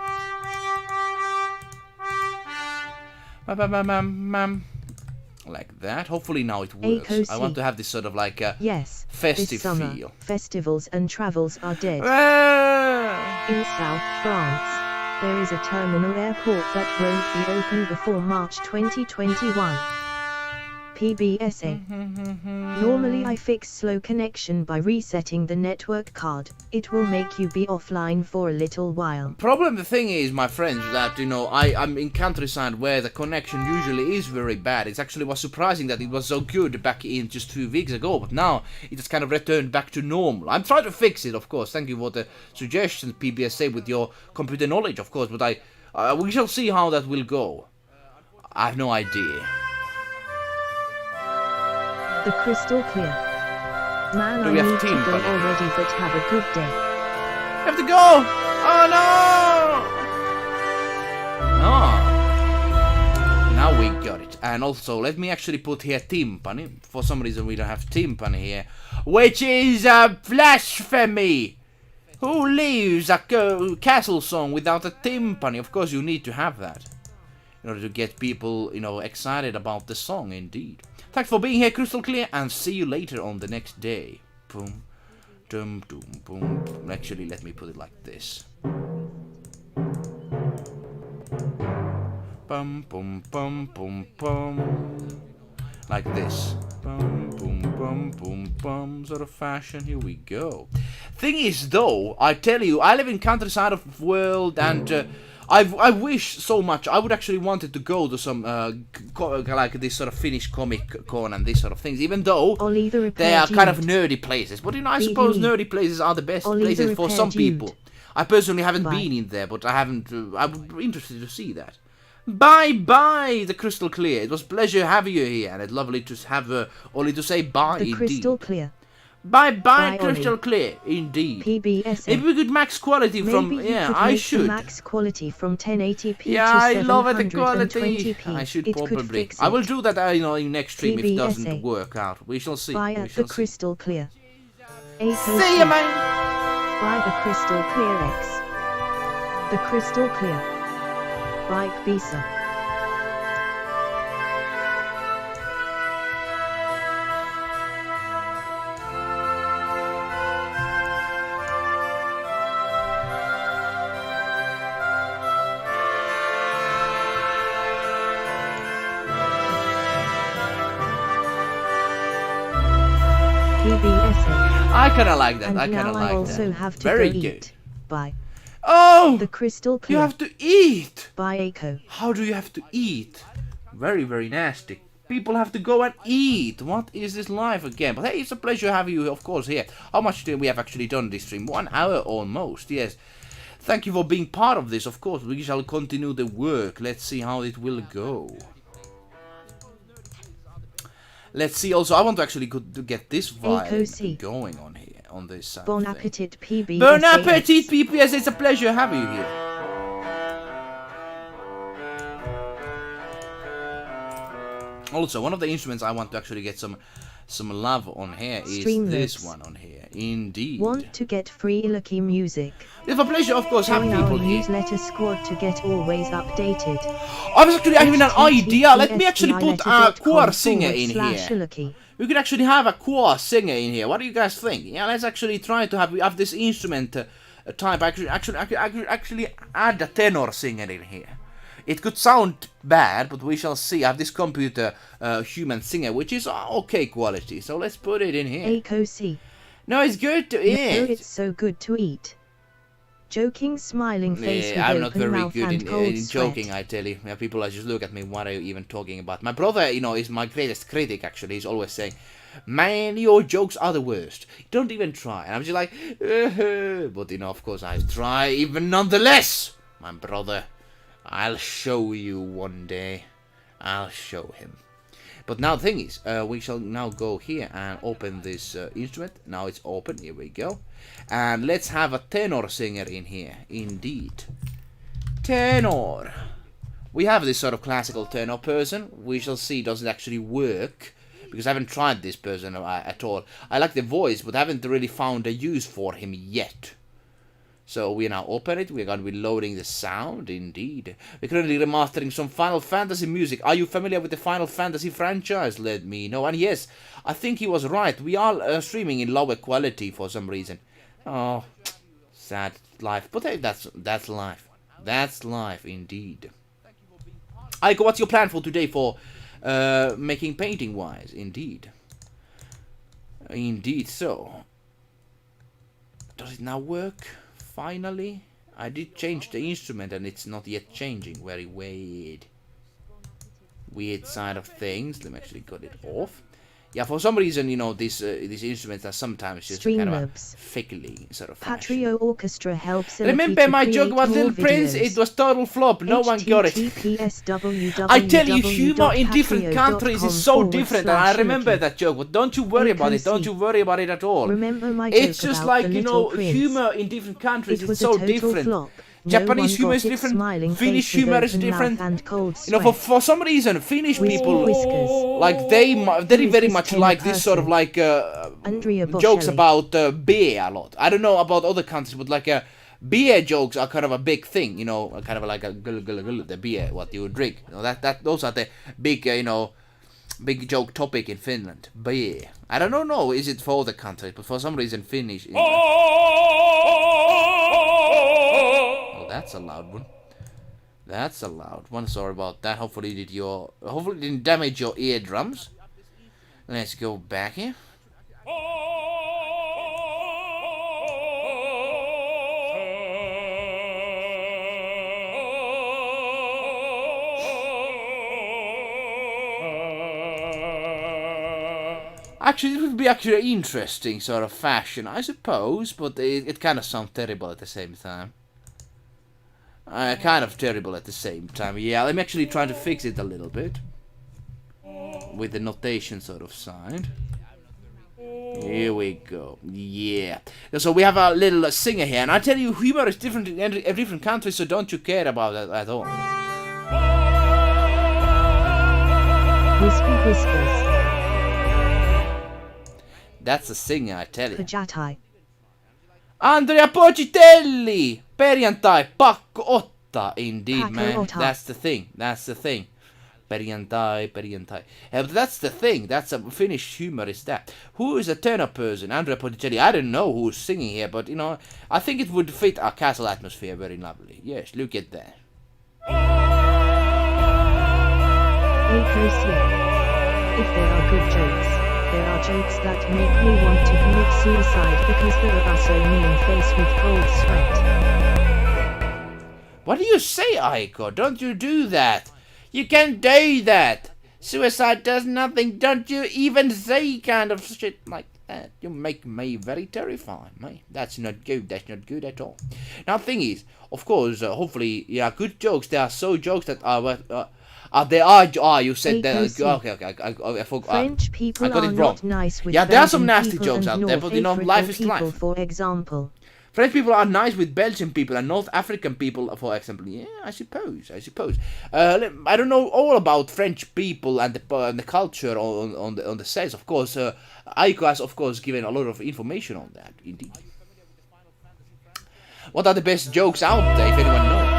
Like that. Hopefully now it works. Aiko I want C. to have this sort of like a Yes, festive this summer, feel. festivals and travels are dead. Ah! In South France, There is a terminal airport that won't be open before March 2021. PBSA. Normally I fix slow connection by resetting the network card. It will make you be offline for a little while. Problem, the thing is, my friends, that, you know, I'm in countryside where the connection usually is very bad. It actually was surprising that it was so good back in just 2 weeks ago, but now it has kind of returned back to normal. I'm trying to fix it, of course. Thank you for the suggestions, PBSA, with your computer knowledge, of course, but we shall see how that will go. I have no idea. The crystal clear. Man, I need to go already, but have a good day. You have to go! Oh no! Ah. Now we got it. And also, let me actually put here timpani. For some reason we don't have timpani here. Which is a blasphemy! Who leaves a castle song without a timpani? Of course you need to have that. In order to get people, you know, excited about the song, indeed. Thanks for being here, Crystal Clear, and see you later on the next day. Boom, dum, dum, boom. Actually, let me put it like this. Bum, bum, bum, bum, bum. Like this. Bum, boom, bum, boom, bum. Sort of fashion. Here we go. Thing is, though, I tell you, I live in countryside of world, and I wish so much. I would actually wanted to go to some like this sort of Finnish Comic Con and this sort of things, even though they are kind of nerdy places. But you know, I suppose nerdy places are the best places for some people. I personally haven't been in there, but I would be interested to see that. Bye bye, the Crystal Clear. It was a pleasure having you here, and it's lovely to have Ollie to say bye. The Crystal Clear. Bye bye, Crystal Clear, indeed. PBSA. Maybe we could max quality from, yeah, I should. Max quality from 1080p yeah, to I love it, the quality. 720p. I should probably. I will do that, you know, in next stream if it doesn't work out. We shall see. Buy at the Crystal Clear. See ya, man. Buy the Crystal Clear X. The Crystal Clear. Bike Visa. I kinda like that. And I kinda like I also that. have to Very go good. Eat. Bye. Oh! The Crystal Clear. You have to eat! Bye, Echo. How do you have to eat? Very, very nasty. People have to go and eat. What is this life again? But hey, it's a pleasure having you, of course, here. How much do we have actually done this stream? 1 hour almost, yes. Thank you for being part of this, of course. We shall continue the work. Let's see how it will go. Let's see. Also, I want to actually to get this violin going on here, on this side. Bon appetit, PBS. Bon appetit, PBS. It's a pleasure having you here. Also, one of the instruments I want to actually get some love on here is this one on here. Indeed. Want to get free Iluki music? It's a pleasure, of course, having people here. Newsletter squad to get always updated. I was actually having an idea. Let me actually put a choir singer in here. We could actually have a choir singer in here. What do you guys think? Yeah, let's actually try to have this instrument type. Actually add a tenor singer in here. It could sound bad, but we shall see. I have this computer human singer, which is okay quality. So let's put it in here. No, it's good to eat. No, it's so good to eat. Joking, smiling face with I'm not open very mouth good and cold in sweat. joking, I tell you. Yeah, people just look at me, what are you even talking about? My brother, you know, is my greatest critic, actually. He's always saying, man, your jokes are the worst. Don't even try. And I'm just like, but, you know, of course, I try even nonetheless. My brother, I'll show you one day. I'll show him. But now the thing is, we shall now go here and open this instrument. Now it's open, here we go. And let's have a tenor singer in here, indeed. Tenor. We have this sort of classical tenor person. We shall see, does it actually work? Because I haven't tried this person at all. I like the voice, but I haven't really found a use for him yet. So we now open it, we're going to be loading the sound, indeed. We're currently remastering some Final Fantasy music. Are you familiar with the Final Fantasy franchise? Let me know. And yes, I think he was right. We are streaming in lower quality for some reason. Oh, sad life. But hey, that's life. That's life indeed. Aiko, what's your plan for today for making painting wise? Indeed. Indeed so. Does it now work? Finally? I did change the instrument and it's not yet changing. Very weird. Weird side of things. Let me actually cut it off. Yeah, for some reason, these instruments are sometimes just kind of a fickly sort of fashion. Patrio Orchestra helps. Remember my joke about Little Prince? It was total flop. No one got it. I tell you, humor in different countries is so different, and I remember that joke. But don't you worry about it. Don't you worry about it at all. Remember my it's joke just about like, the Little Prince. humor in different countries is so different. Flop. Japanese humor is different, Finnish humor is different. For some reason, Finnish people, like they very much like this sort of like jokes about beer a lot. I don't know about other countries, but like beer jokes are kind of a big thing, kind of like the beer what you drink. Those are the big, big joke topic in Finland. Beer. I don't know, is it for other countries, but for some reason Finnish. That's a loud one. That's a loud one. Sorry about that. Hopefully it didn't damage your eardrums. Let's go back here. Actually, it would be actually an interesting sort of fashion, I suppose, but it kind of sounds terrible at the same time. Kind of terrible at the same time. Yeah, I'm actually trying to fix it a little bit. With the notation sort of side. Here we go. Yeah. So we have a little singer here. And I tell you, humor is different in different countries, so don't you care about that at all. Whiskey Whiskers. That's a singer, I tell you. Pajatai. Andrea Pocitelli! Perjantai, pakko ottaa. Indeed, Pakko man. ottaa. That's the thing. Perjantai. But that's the thing. That's a Finnish humor is that. Who is a tenor person? Andrea Pocitelli. I don't know who's singing here, but, I think it would fit our castle atmosphere very lovely. Yes, look at that. If there are good jokes, there are jokes that make me want to commit suicide because they are so mean faced with cold sweat. What do you say, Aiko? Don't you do that? You can't do that. Suicide does nothing. Don't you even say kind of shit like that. You make me very terrified, mate. That's not good. That's not good at all. Now, thing is, of course, hopefully, yeah, good jokes. There are so jokes that are... you said that. Okay, I forgot. French people I got it are wrong. not nice with Yeah, there are some Belgian nasty people jokes and out there, North but life is African life. people, for example. French people are nice with Belgian people and North African people, for example. Yeah, I suppose. I don't know all about French people and the culture on the sets. Of course, Aiko has of course given a lot of information on that. Indeed. What are the best jokes out there, if anyone knows?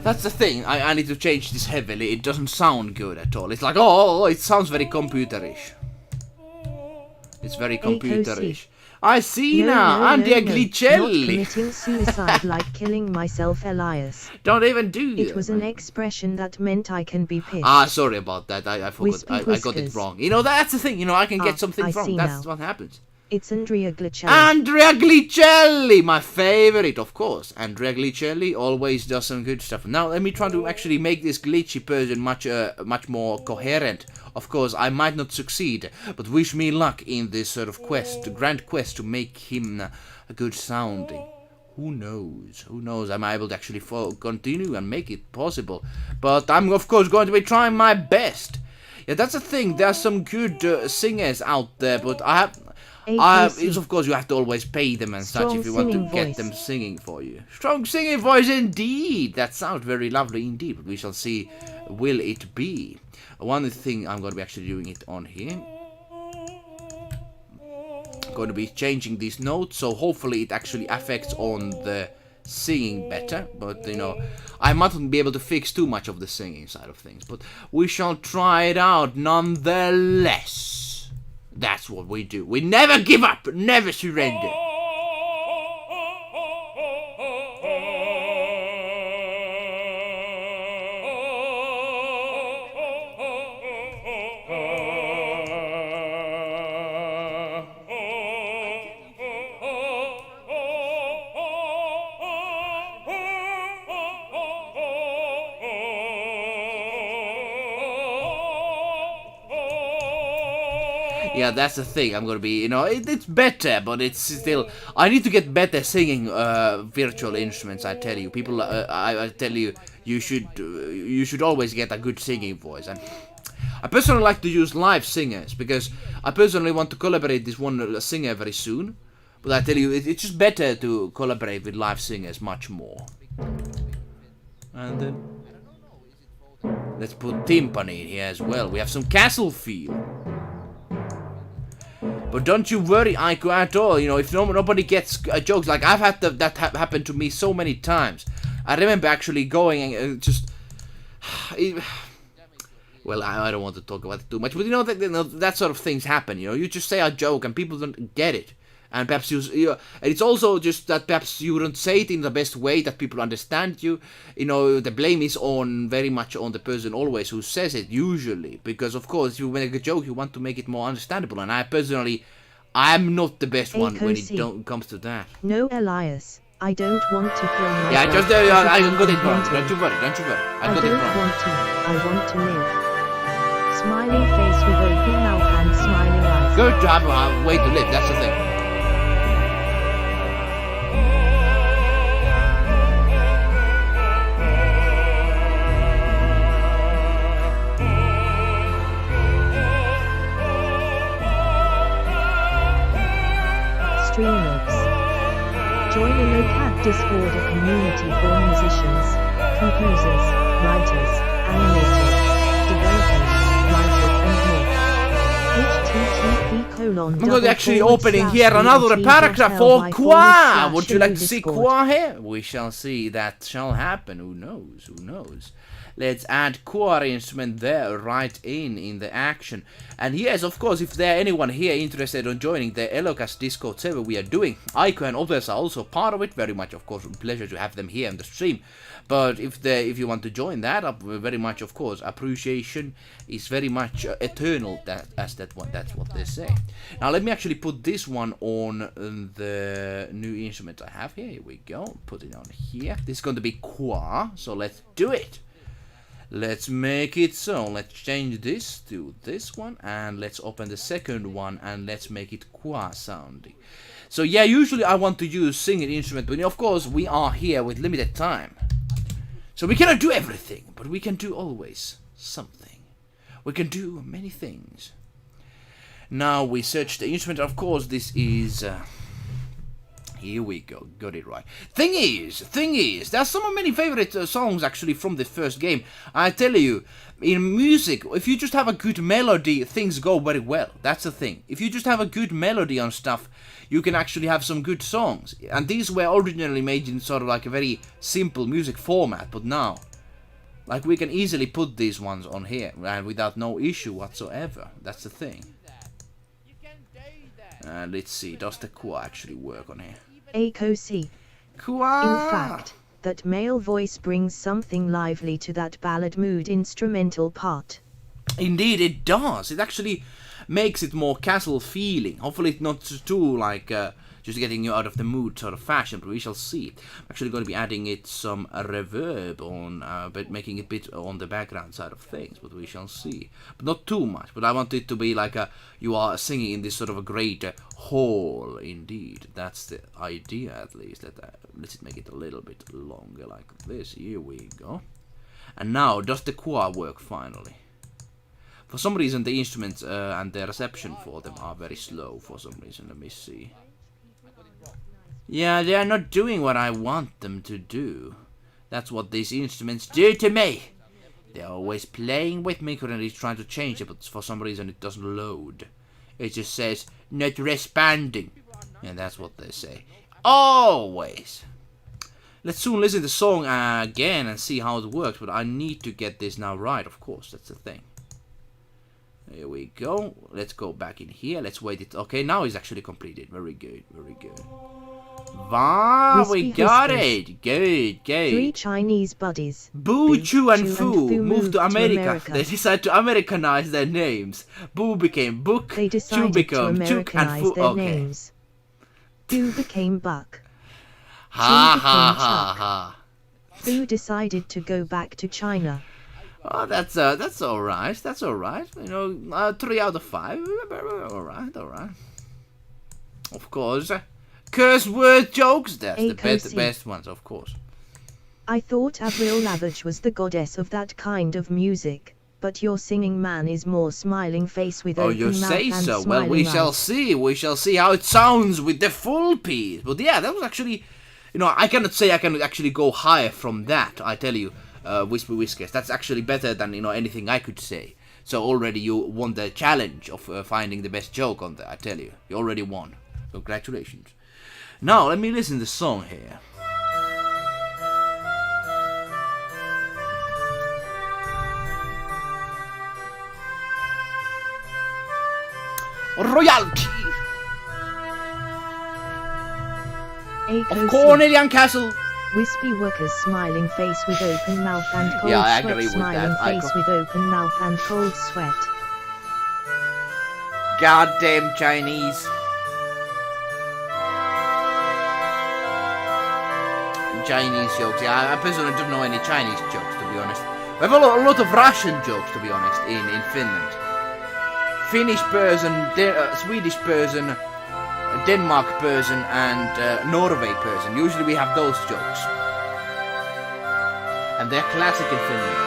That's the thing, I need to change this heavily, it doesn't sound good at all. It's like, it sounds very computerish. It's very computerish. I see now, Andrea Glicelli. Not committing suicide like killing myself, Elias. Don't even do that. It was an expression that meant I can be pissed. Sorry about that, I forgot, I got it wrong. That's the thing, I can get something wrong, that's what happens. It's Andrea Glicelli. Andrea Glicelli! My favorite, of course. Andrea Glicelli always does some good stuff. Now, let me try to actually make this glitchy person much more coherent. Of course, I might not succeed, but wish me luck in this sort of quest, grand quest to make him a good sounding. Who knows? Who knows? I'm able to actually continue and make it possible. But I'm, of course, going to be trying my best. Yeah, that's the thing. There are some good singers out there, but AKC. Of course you have to always pay them and such if you want to Strong get voice. them singing for you. Strong singing voice indeed! That sounds very lovely indeed, but we shall see will it be. One thing I'm going to be actually doing it on here. I'm going to be changing these notes, so hopefully it actually affects on the singing better, but you know, I mightn't be able to fix too much of the singing side of things, but we shall try it out nonetheless. That's what we do. We never give up, never surrender. Yeah, that's the thing. I'm gonna be, you know, it's better, but it's still. I need to get better singing virtual instruments. I tell you, people. I tell you, you should always get a good singing voice. And I personally like to use live singers because I personally want to collaborate this one singer very soon. But I tell you, it's just better to collaborate with live singers much more. And then let's put timpani in here as well. We have some castle feel. But don't you worry, Aiko, at all. You know, if nobody gets jokes, like I've had that happen to me so many times. I remember actually going and just. Well, I don't want to talk about it too much, but you know that sort of things happen. You know, you just say a joke and people don't get it, and perhaps and it's also just that perhaps you don't say it in the best way that people understand you. You know, the blame is very much on the person always who says it usually, because of course if you make a joke you want to make it more understandable, and I'm not the best one when it comes to that. No, Elias, I don't want to kill myself. Yeah, just I got it wrong. Don't you worry. I got it wrong. I want to live. Smiling face with open mouth and smiling eyes. Good to have a way to live. That's the thing. Streamlabs. Join the Locat Discord, a community for musicians, composers, writers, animators, developers, writers and more. I'm going to actually open in here another paragraph for Qua. Would you like to see Qua here? We shall see. That shall happen. Who knows? Who knows? Let's add Qua instrument there right in the action. And yes, of course, if there anyone here interested in joining the Elocast Discord server we are doing, Aiko and others are also part of it. Very much, of course, a pleasure to have them here on the stream. But if you want to join that, very much, of course, appreciation is very much eternal. That's what they say. Now let me actually put this one on the new instrument I have here. Here we go. Put it on here. This is going to be Qua. So let's do it. Let's make it so. Let's change this to this one, and let's open the second one, and let's make it Qua sounding. So yeah, usually I want to use singing instrument, but of course we are here with limited time. So we cannot do everything, but we can do always something. We can do many things. Now we search the instrument. Of course, this is. Here we go. Got it right. Thing is, there's some many favorite songs actually from the first game. I tell you, in music, if you just have a good melody, things go very well. That's the thing. If you just have a good melody on stuff, you can actually have some good songs. And these were originally made in sort of like a very simple music format, but now, like, we can easily put these ones on here, and without no issue whatsoever. That's the thing. Let's see, does the Qua actually work on here? Aiko. Qua! In fact, that male voice brings something lively to that ballad mood instrumental part. Indeed it does. It actually makes it more casual feeling. Hopefully it's not too like just getting you out of the mood sort of fashion, but we shall see. I'm actually going to be adding it some reverb on, but making it a bit on the background side of things, but we shall see. But not too much, but I want it to be like you are singing in this sort of a great hall, indeed. That's the idea, at least. Let's make it a little bit longer like this. Here we go. And now, does the Qua work finally? For some reason, the instruments and the reception for them are very slow for some reason. Let me see. Yeah, they are not doing what I want them to do. That's what these instruments do to me. They're always playing with me, currently trying to change it, but for some reason it doesn't load. It just says, not responding. And that's what they say. Always. Let's soon listen to the song again and see how it works, but I need to get this now right, of course, that's the thing. Here we go. Let's go back in here. Let's wait it. Okay, now it's actually completed. Very good, very good. Wow, we got it. Good, good. 3 Chinese buddies. Boo, Chu, and Fu moved to America. They decided to Americanize their names. Boo became Book, Chu became Chuk, and Fu. Okay. Names. Boo became Buck. Ha ha ha ha. Fu decided to go back to China. Oh, that's alright. That's alright. You know, 3 out of 5. Alright, alright. Of course. Curse word jokes. That's the best ones, of course. I thought Avril Lavigne was the goddess of that kind of music, but your singing man is more smiling face with open mouth. Oh, you say and so? Well, we shall see. We shall see how it sounds with the full piece. But yeah, that was actually, you know, I cannot say I can actually go higher from that. I tell you, Whisper Whiskers, that's actually better than, you know, anything I could say. So already you won the challenge of finding the best joke on there. I tell you, you already won. Congratulations. Now let me listen to the song here. Royalty of Cornelian Castle. Wispy Worker's smiling face with open mouth and cold sweat. Smiling face with open mouth and cold sweat. Goddamn Chinese. Chinese jokes. Yeah, I personally don't know any Chinese jokes, to be honest. We have a lot of Russian jokes, to be honest, in Finland. Finnish person, Swedish person, Denmark person, and Norway person. Usually we have those jokes. And they're classic in Finland.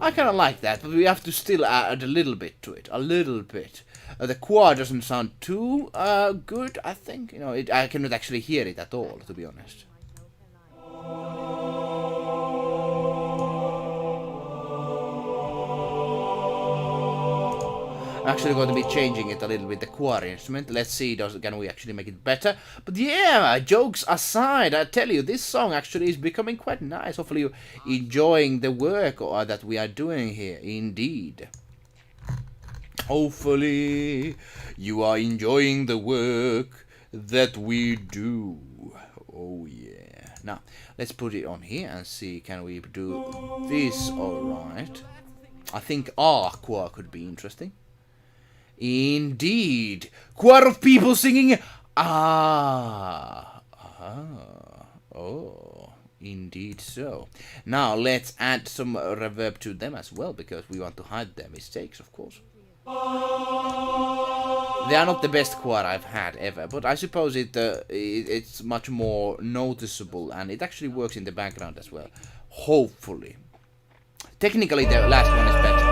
I kind of like that, but we have to still add a little bit to it. A little bit. The choir doesn't sound too good, I think. You know, I cannot actually hear it at all, to be honest. I'm actually going to be changing it a little bit, the choir instrument. Let's see, can we actually make it better? But yeah, jokes aside, I tell you, this song actually is becoming quite nice. Hopefully you're enjoying the work that we are doing here, indeed. Hopefully you are enjoying the work that we do. Oh yeah. Now, let's put it on here and see, can we do this alright? I think our choir could be interesting. Indeed. Choir of people singing oh, indeed so. Now let's add some reverb to them as well, because we want to hide their mistakes, of course. They are not the best choir I've had ever, but I suppose it's much more noticeable, and it actually works in the background as well. Hopefully. Technically the last one is better.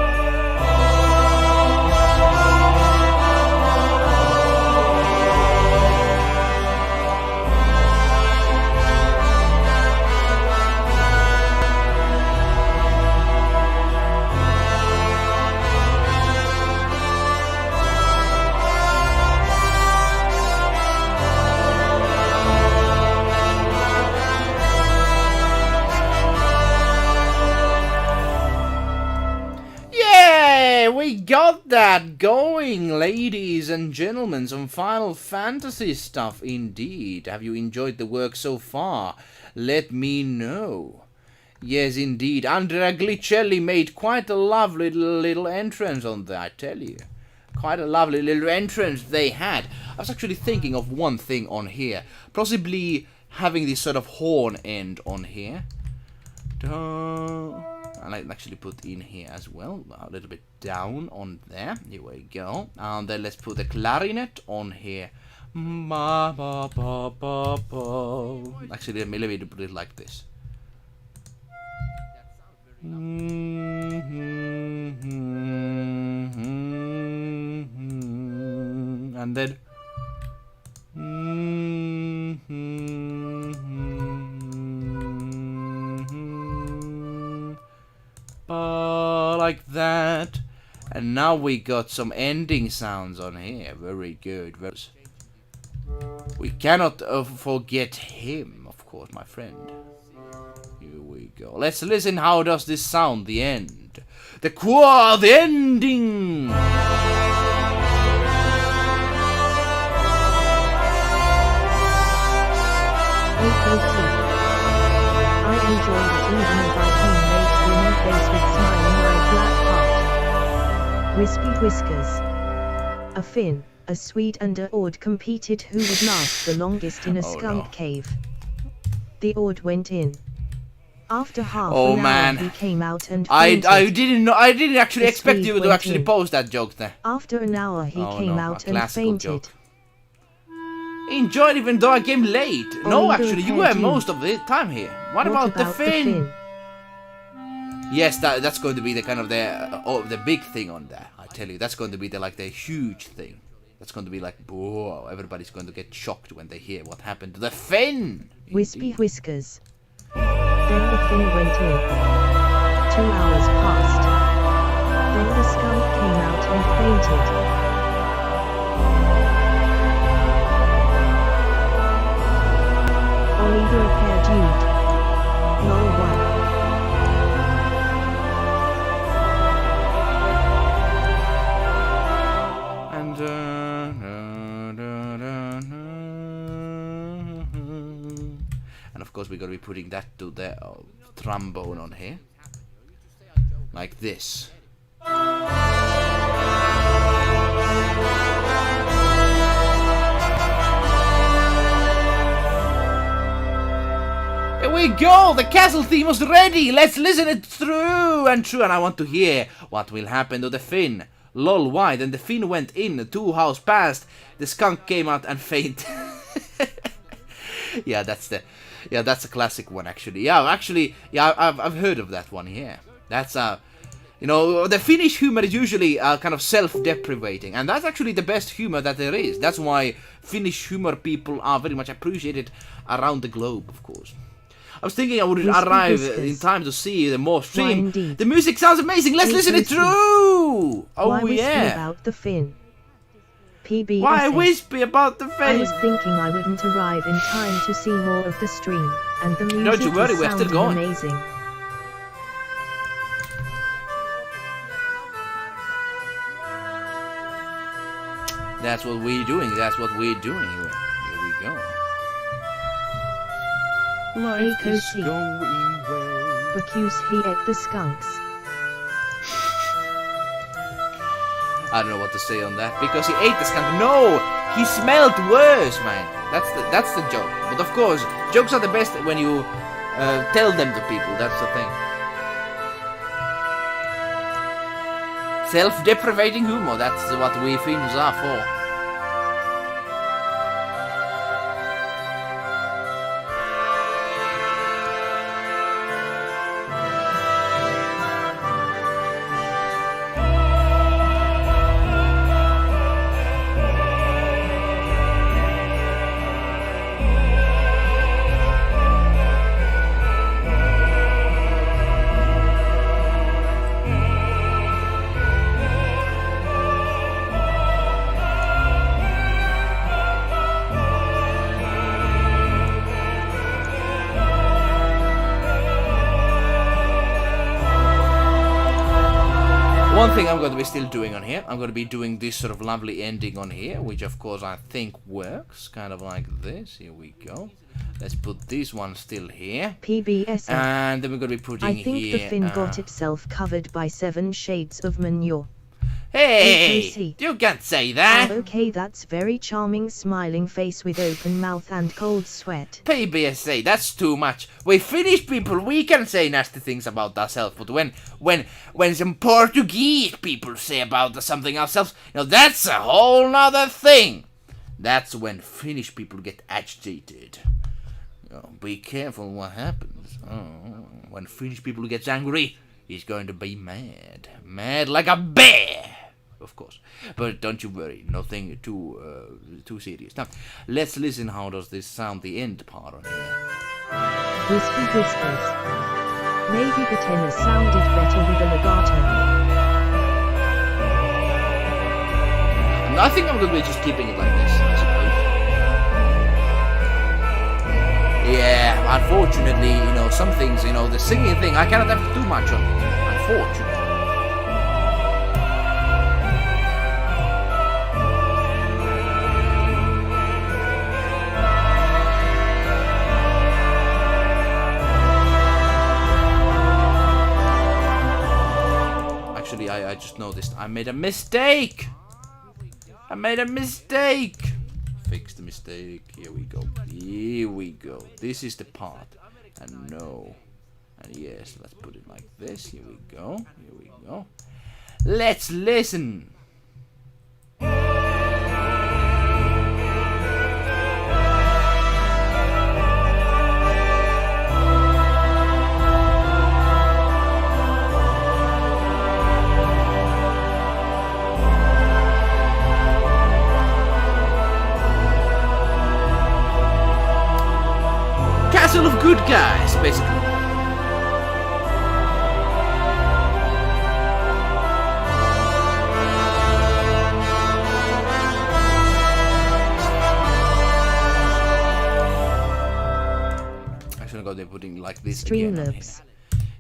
that going, ladies and gentlemen. Some Final Fantasy stuff indeed. Have you enjoyed the work so far? Let me know. Yes, indeed. Andrea Glicelli made quite a lovely little entrance on there, I tell you. Quite a lovely little entrance they had. I was actually thinking of one thing on here. Possibly having this sort of horn end on here. And I actually put in here as well, a little bit down on there. Here we go. And then let's put the clarinet on here. Actually, let me put it like this. And then like that. And now we got some ending sounds on here. Very good. We cannot forget him, of course, my friend. Here we go. Let's listen. How does this sound? The end. The ending. I enjoyed it even if I can't make human face with smiling my black heart. Wispy Whiskers. A Finn, a Swede and a Ord competed who would last the longest in a skunk cave. The Ord went in. After half an hour he came out and fainted. I didn't actually expect you to actually post that joke there. After an hour he came out and fainted. Joke. Enjoyed even though I came late. No, actually, you were most of the time here. What about the Finn? Yes, that's going to be the kind of the big thing on there. I tell you, that's going to be the huge thing. That's going to be like, whoa, everybody's going to get shocked when they hear what happened to the Finn. Wispy Whiskers. Then the Finn went in. 2 hours passed. Then the skunk came out and fainted. Ollie the repair dude. Lol 1. And of course we're going to be putting that to the trombone on here. Like this. Here we go! The castle theme was ready! Let's listen it through and I want to hear what will happen to the Finn. Lol, why? Then the Finn went in, 2 hours passed, the skunk came out and fainted. Yeah, that's a classic one actually. I've heard of that one here. That's the Finnish humor is usually kind of self-deprivating, and that's actually the best humor that there is. That's why Finnish humor people are very much appreciated around the globe, of course. I was thinking I would arrive in time to see the more stream. The music sounds amazing. Let's listen it through. Why whisper about the Finn? PB. Why whisper about the Finn? I was thinking I wouldn't arrive in time to see more of the stream, and the music Don't you worry, we're still going. Amazing. That's what we're doing. That's what we're doing here. Here we go. Life is going well. Because he ate the skunks. I don't know what to say on that. Because he ate the skunk. No! He smelled worse, man. That's the joke. But of course, jokes are the best when you tell them to people. That's the thing. Self-deprivating humor. That's what we Finns are for. one thing I'm going to be still doing on here, I'm going to be doing this sort of lovely ending on here, which of course I think works, kind of like this. Here we go. Let's put this one still here. PBS. And then we're going to be putting here... I think the fin got itself covered by 7 shades of manure. Hey! AKC. You can't say that! Okay, that's very charming, smiling face with open mouth and cold sweat. PBSA, that's too much. We Finnish people, we can say nasty things about ourselves, but when some Portuguese people say about something ourselves, you know, that's a whole nother thing. That's when Finnish people get agitated. You know, be careful what happens. Oh, when Finnish people gets angry, he's going to be mad. Mad like a bear! Of course. But don't you worry, nothing too serious. Now, let's listen how does this sound, the end part on here. Wispy whispers. Maybe the tenor sounded better with a legato. And I think I'm going to be just keeping it like this, I suppose. Yeah, unfortunately, you know, some things, you know, the singing thing, I cannot have too much of it. Unfortunately. I just noticed I made a mistake. I made a mistake. Fix the mistake. Here we go. Here we go. This is the part. And no. And yes, let's put it like this. Here we go. Here we go. Let's listen. Castle of good guys, basically. I should have got there putting like this Streamlabs.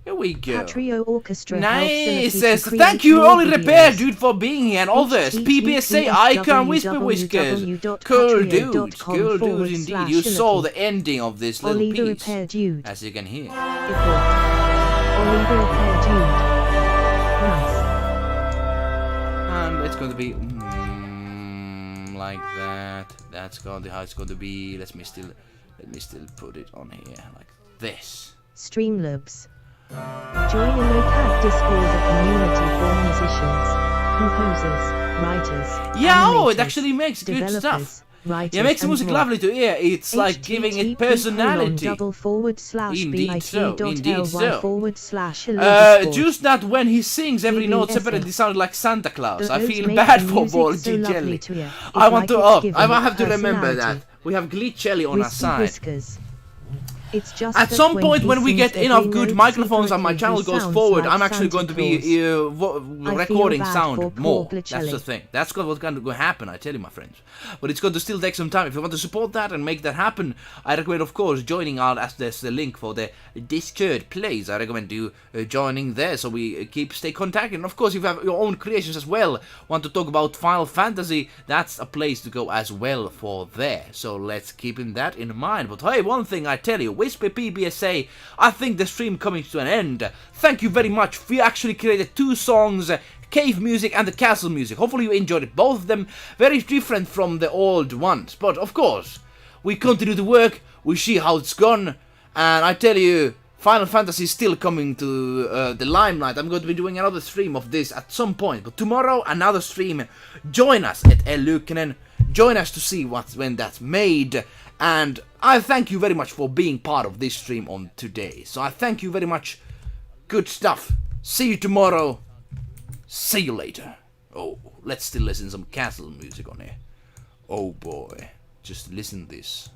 Here we go. Patrio Orchestra. Nice. Thank you, Only Repair, dude, for being here and all this. PBSA Icon Whisper Whiskers. Cool dudes. Cool dudes indeed. You saw the ending of this little piece, as you can hear. And it's going to be like that. That's going to how it's going to be. Let me still put it on here like this. Streamlabs. Join a local Discord, a community for musicians, composers, writers. Yeah, oh, it actually makes good stuff. Yeah, it makes the music lovely to hear. It's like giving it personality. Indeed so, indeed so. Just that when he sings every note separately sounds like Santa Claus. I feel bad for Ball G Jelly. I want to, I have to remember that. We have Glitchelly on our side. At some point when we get enough good microphones and my channel goes forward, I'm actually going to be recording sound more. That's the thing. That's what's going to happen, I tell you, my friends. But it's going to still take some time. If you want to support that and make that happen, I recommend, of course, joining our, as there's the link for the Discord plays. I recommend you joining there so we stay contacted. And of course, if you have your own creations as well, want to talk about Final Fantasy, that's a place to go as well for there. So let's keep that in mind. But hey, one thing I tell you, Whisper PBSA, I think the stream coming to an end. Thank you very much. We actually created 2 songs, Cave Music and the Castle Music. Hopefully you enjoyed it. Both of them very different from the old ones. But of course, we continue to work, we see how it's gone. And I tell you, Final Fantasy is still coming to the limelight. I'm going to be doing another stream of this at some point. But tomorrow, another stream. Join us at eluukkanen. Join us to see when that's made. And I thank you very much for being part of this stream on today. So I thank you very much. Good stuff. See you tomorrow. See you later. Oh, let's still listen to some castle music on here. Oh boy. Just listen to this.